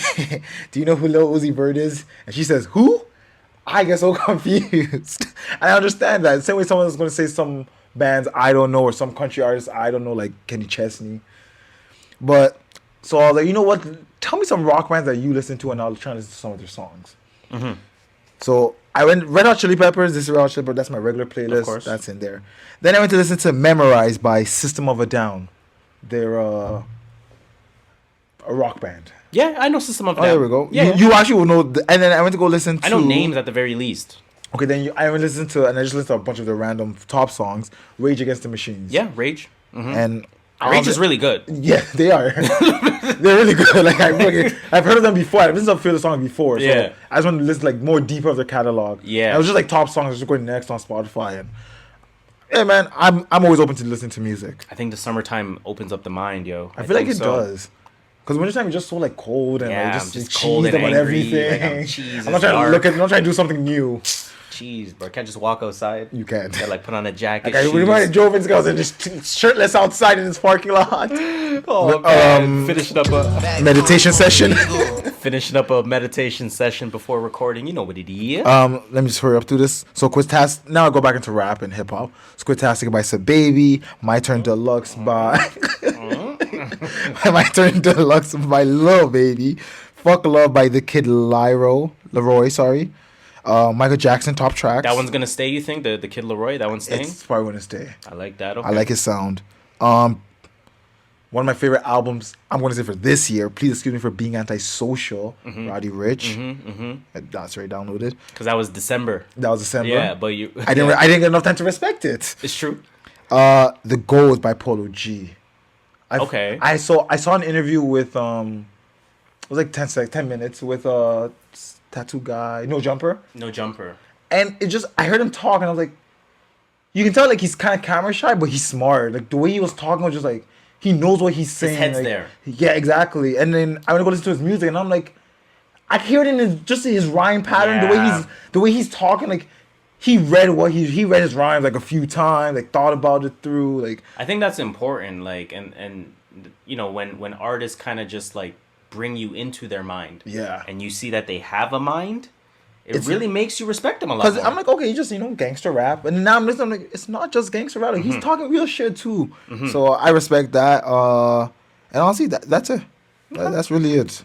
do you know who Lil Uzi Vert is? And she says, who? I get so confused. And I understand that. The same way someone's going to say some bands I don't know or some country artists I don't know, like Kenny Chesney. But, so I was like, you know what? Tell me some rock bands that you listen to, and I'll try to listen to some of their songs. Mm-hmm. So I went Red Hot Chili Peppers. This is Red Hot Chili Peppers. That's my regular playlist. Of course. That's in there. Then I went to listen to Memorize by System of a Down. They're a rock band. Yeah, I know System of a Oh, Down. there we go. Yeah, You actually will know. And then I went to go listen to. I know names at the very least. Okay, then I went to listen to, and I just listened to a bunch of the random top songs. Rage Against the Machines. Yeah, Rage. Mm-hmm. And Rage is really good. Yeah, they are. They're really good. Like I've heard of them before. I've listened to a few of the songs before. So Yeah. I just want to listen like more deeper of their catalog. Yeah. And it was just like top songs. I was just going next on Spotify, and yeah, man, I'm always open to listen to music. I think the summertime opens up the mind, yo. I feel like think it does. Because wintertime is just so like cold and Yeah, like I'm just just cold cheesed and about angry, everything. like, I'm cheesed, I'm not trying it's to I'm not trying to do something new. Jeez, bro. Can't just walk outside. You can't. Gotta like put on a jacket. Like I remember drove in girls and just shirtless outside in this parking lot. Oh, man. Finishing up a meditation session. Finishing up a meditation session before recording. You know what it is. Let me just hurry up through this. So Quiztastic. Now I go back into rap and hip hop. Quiztastic by Baby. My Turn Deluxe by My Turn Deluxe by Lil Baby. Fuck Love by The Kid Leroy. Sorry. Michael Jackson top tracks. That one's gonna stay. You think the Kid Leroy? That one's staying. It's probably gonna stay. I like that. Okay. I like his sound. One of my favorite albums, I'm going to say for this year, Please Excuse Me for Being Antisocial, Roddy Ricch. That's already downloaded. Because that was December. That was December. Yeah, but you. I didn't get enough time to respect it. It's true. The Goals by Polo G. Okay. I saw an interview with it was like 10 minutes with tattoo guy, No Jumper. No Jumper. And it just, I heard him talk and I was like, you can tell like he's kind of camera shy, but he's smart. Like the way he was talking was just like, he knows what he's saying. His head's like, there. Yeah, exactly. And then I went to go listen to his music, and I'm like, I hear it in his rhyme pattern, the way he's talking. Like he read his rhymes like a few times, like thought about it through. Like I think that's important. Like and you know when artists kind of just like bring you into their mind. Yeah. And you see that they have a mind. It really makes you respect them a lot. Because more. I'm like, okay, just gangster rap, and now I'm listening. I'm like, it's not just gangster rap. Like, he's talking real shit too. So I respect that. And honestly, that's it. That's really it.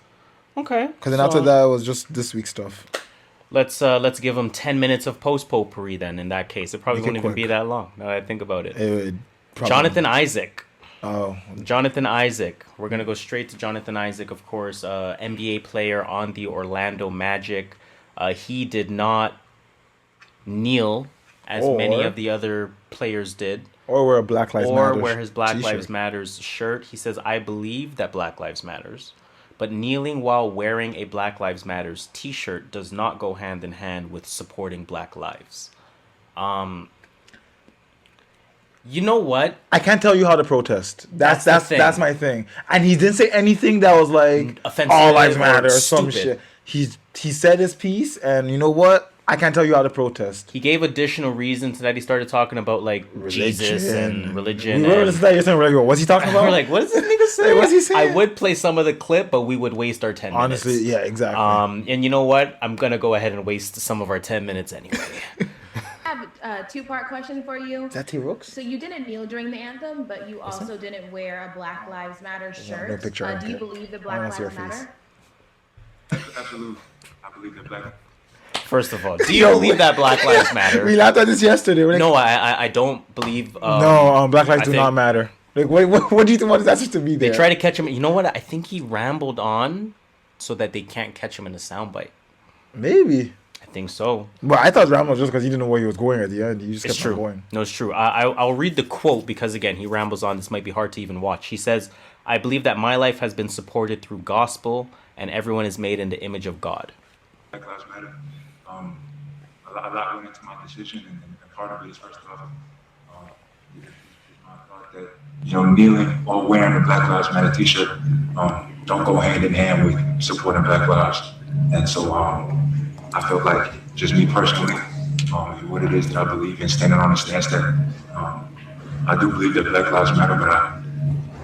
Okay. Because then after that was just this week's stuff. Let's give them 10 minutes of post-potpourri then. In that case, it probably Make it won't even quick. be that long. Now that I think about it. Probably- Jonathan Isaac. Oh, Jonathan Isaac. We're gonna go straight to Jonathan Isaac, of course, NBA player on the Orlando Magic. He did not kneel as many of the other players did, or wear a Black Lives Matter, or wear his Black t-shirt. Lives Matters shirt. He says, "I believe that Black Lives Matters, but kneeling while wearing a Black Lives Matters t-shirt does not go hand in hand with supporting Black lives." You know what? I can't tell you how to protest. That's the thing. that's my thing. And he didn't say anything that was like Offensive all lives or matter or some stupid. shit. He said his piece, and you know what? I can't tell you how to protest. He gave additional reasons that he started talking about like Jesus and religion. We were listening to that. You're saying, what's he talking about? We're like, what is this nigga saying? What's he saying? I would play some of the clip, but we would waste our 10 minutes. Honestly, yeah, exactly. And you know what? I'm gonna go ahead and waste some of our 10 minutes anyway. I have a two-part question for you. Is that T-Rooks? So you didn't kneel during the anthem, but you also didn't wear a Black Lives Matter shirt. No picture. Do you believe that Black Lives Matter? Absolutely. I believe that Black. First of all, do you believe that Black Lives Matter? We laughed at this yesterday. We're like, No, I don't believe. Black lives I do think- not matter. Like, what do you think? What is that supposed to be there? They try to catch him. You know what? I think he rambled on so that they can't catch him in a soundbite. Maybe. I think so. But I thought Rambo was just because he didn't know where he was going at the end. He just It's kept on true. going. No, it's true. I'll read the quote because, again, he rambles on. This might be hard to even watch. He says, I believe that my life has been supported through gospel and everyone is made in the image of God. Black Lives Matter. A lot went into my decision, and part of it is first off, my thought that kneeling or wearing a Black Lives Matter T-shirt don't go hand in hand with supporting Black lives, and so I felt like just me personally, what it is that I believe in, standing on the stance that I do believe that Black Lives Matter, but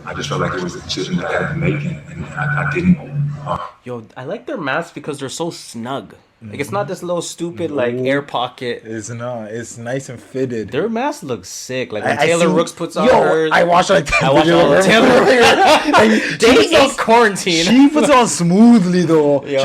I just felt like it was a decision that I had to make, and I didn't. Yo, I like their masks because they're so snug. Like, it's not this little stupid, like, air pocket. It's not. It's nice and fitted. Their mask looks sick. Like, when Taylor Rooks puts on hers. I watched like I watched all the Taylor Rooks. They ain't quarantine. She puts it on smoothly, though. Yo,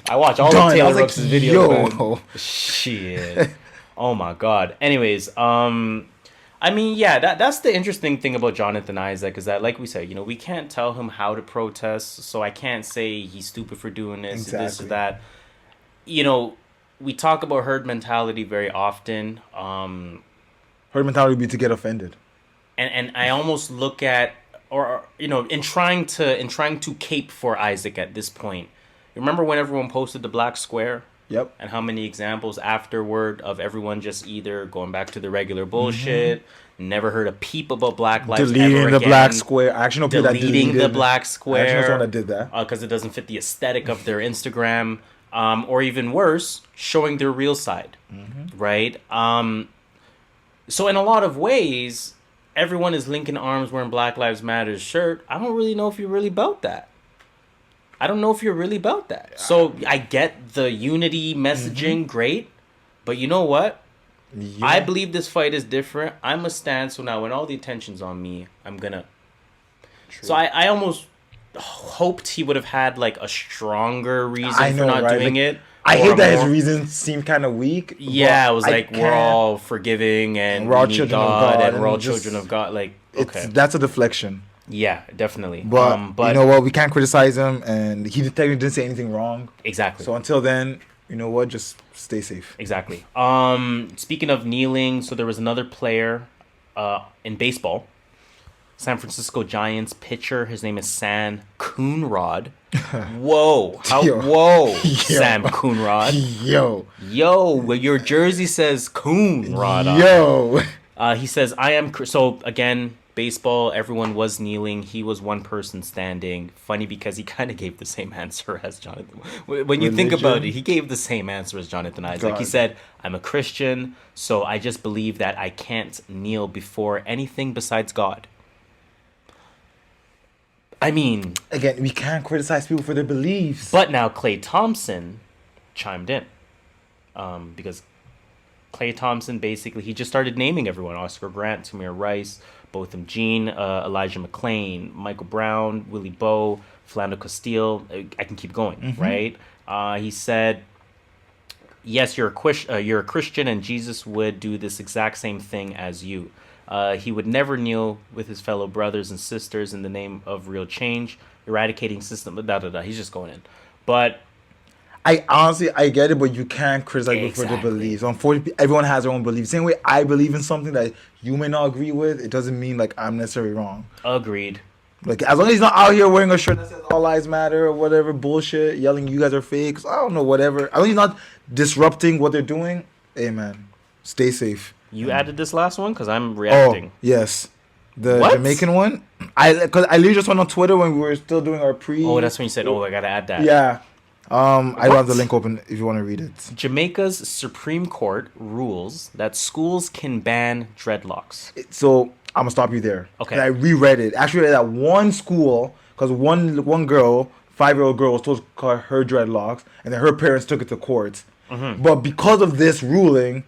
I watch all Done. the I Taylor was like, Rooks' videos, yo. man. Shit. Oh, my God. Anyways, I mean, yeah, that's the interesting thing about Jonathan Isaac is that, like we said, we can't tell him how to protest, so I can't say he's stupid for doing this, this or that. We talk about herd mentality very often. Herd mentality would be to get offended. And I almost look at, or in trying to cape for Isaac at this point. Remember when everyone posted the black square? Yep. And how many examples afterward of everyone just either going back to the regular bullshit, never heard a peep about Black lives deleting ever the again, black square. I actually know people that deleting deleted the black square. I actually know someone that did that. Because it doesn't fit the aesthetic of their Instagram. Or even worse, showing their real side, right? So in a lot of ways, everyone is linking arms wearing Black Lives Matter's shirt. I don't really know if you're really about that. So I get the unity messaging, great. But you know what? Yeah. I believe this fight is different. I'm a stand. So now when all the attention's on me, I'm going to... So I almost... hoped he would have had like a stronger reason for not doing it. I hate that his reasons seem kind of weak. Yeah, it was like we're all forgiving and we're all children of God and we're all children of God. Like, okay, that's a deflection. Yeah, definitely. But you know what? We can't criticize him, and he technically didn't say anything wrong. Exactly. So until then, you know what? Just stay safe. Exactly. Speaking of kneeling, so there was another player in baseball. San Francisco Giants pitcher. His name is Sam Coonrod. Whoa. Whoa. Sam Coonrod. Yo. Well, your jersey says Coonrod. Yo. He says, I am... So, again, baseball, everyone was kneeling. He was one person standing. Funny because he kind of gave the same answer as Jonathan. When you think about it, he gave the same answer as Jonathan Isaac. God. He said, I'm a Christian, so I just believe that I can't kneel before anything besides God. I mean... Again, we can't criticize people for their beliefs. But now Klay Thompson chimed in. Because Klay Thompson, basically, he just started naming everyone. Oscar Grant, Tamir Rice, Botham Jean, Elijah McClain, Michael Brown, Willie Bowe, Philando Castile. I can keep going, right? He said, yes, you're a Christian, and Jesus would do this exact same thing as you. He would never kneel with his fellow brothers and sisters in the name of real change, eradicating system, He's just going in. But I honestly get it, but you can't criticize people for their beliefs. Unfortunately, everyone has their own beliefs. Same way I believe in something that you may not agree with, it doesn't mean like I'm necessarily wrong. Agreed. Like, as long as he's not out here wearing a shirt that says all lives matter or whatever bullshit, yelling you guys are fakes, I don't know, whatever. As long as he's not disrupting what they're doing, hey man, stay safe. You added this last one? Because I'm reacting. Oh, yes. The Jamaican one? Because I literally just went on Twitter when we were still doing our pre... Oh, that's when you said, I got to add that. Yeah. I don't have the link open if you want to read it. Jamaica's Supreme Court rules that schools can ban dreadlocks. So I'm gonna stop you there. Okay. I reread it. Actually, at one school, because one girl, 5-year-old girl, was told to cut her dreadlocks, and then her parents took it to court. But because of this ruling,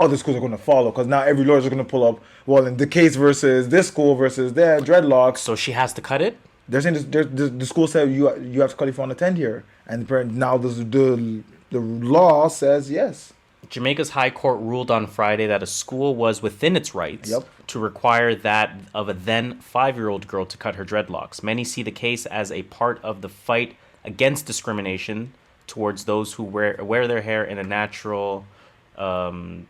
other schools are going to follow. Because now every lawyer is going to pull up. Well, in the case versus this school versus their dreadlocks. So she has to cut it. They're saying the school said you have to cut it if you want to attend here, and the parent, now the law says yes. Jamaica's High Court ruled on Friday that a school was within its rights to require that of a then 5-year-old girl to cut her dreadlocks. Many see the case as a part of the fight against discrimination towards those who wear their hair in a natural, including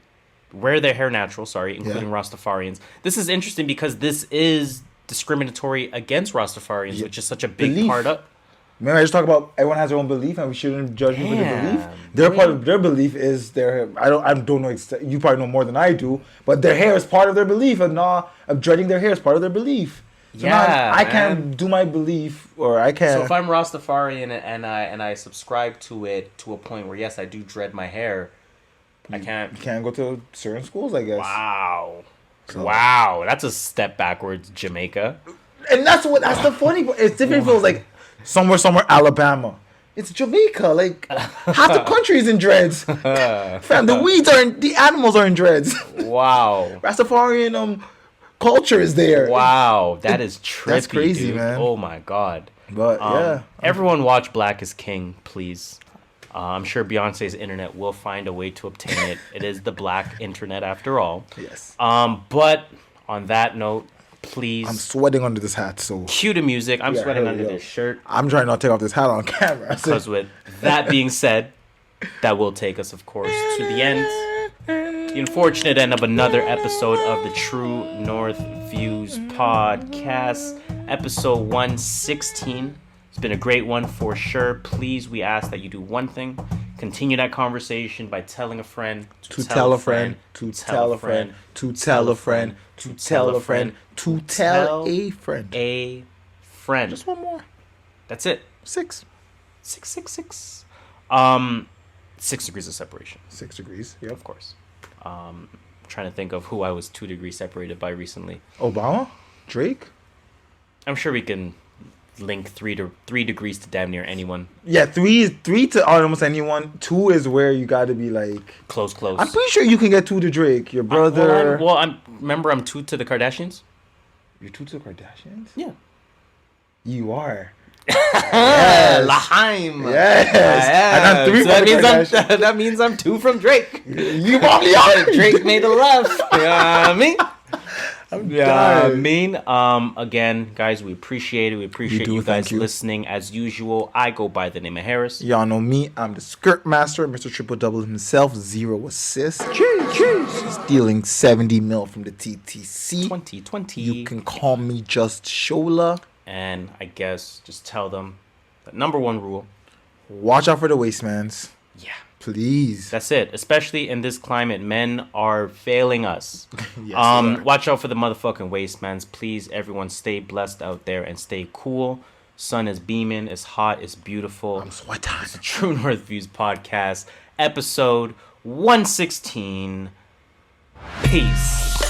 Rastafarians. This is interesting because this is discriminatory against Rastafarians, which is such a big part of. Remember, I just talk about everyone has their own belief, and we shouldn't judge people for their belief. Their part of their belief is their. I don't know. You probably know more than I do, but their hair is part of their belief, and of dreading their hair is part of their belief. So I can't do my belief, or I can't. So if I'm Rastafarian and I subscribe to it to a point where yes, I do dread my hair, I can't. You can't go to certain schools, I guess. Wow. Wow, that's a step backwards, Jamaica. And that's the funny part. It's different if it was like somewhere, Alabama. It's Jamaica. Like half the country is in dreads. Fam, the animals are in dreads. Wow. Rastafarian culture is there. Wow, that is trippy. That's crazy, dude. man. Oh my god. But everyone watch Black Is King, please. I'm sure Beyonce's internet will find a way to obtain it. It is the black internet after all. Yes. But on that note, please. I'm sweating under this hat, so. Cue the music. I'm sweating under this shirt. I'm trying not to take off this hat on camera. Because with that being said, that will take us, of course, to the end. The unfortunate end of another episode of the True North Views podcast, episode 116. It's been a great one for sure. Please, we ask that you do one thing. Continue that conversation by telling a friend to tell a friend to tell a friend to tell a friend to tell a friend to tell a friend. A friend. Just one more. That's it. 6. 6. 6 degrees of separation. 6 degrees. Yep. Of course. Trying to think of who I was 2 degrees separated by recently. Obama? Drake? I'm sure we can link 3 degrees to damn near anyone. Yeah, 3 to almost anyone. 2 is where you got to be like close. I'm pretty sure you can get 2 to Drake. Your brother. I'm 2 to the Kardashians. You're 2 to the Kardashians? Yeah. You are. Yes. Laheim. Yes. And I'm 3 so that means I'm 2 from Drake. You probably are. Drake made a left. You know what I mean? Again, guys, we appreciate it. We appreciate you guys listening. As usual, I go by the name of Harris. Y'all know me. I'm the skirt master, Mr. Triple Double himself. 0 assists. Cheers. Stealing 70 mil from the TTC. 2020. You can call me Just Shola. And I guess just tell them the number 1 rule. Watch out for the wastemans. Yeah. Please. That's it. Especially in this climate, men are failing us. Yes, watch out for the motherfucking wastemans. Please, everyone, stay blessed out there and stay cool. Sun is beaming. It's hot. It's beautiful. I'm sweating. It's the True North Views podcast, episode 116. Peace.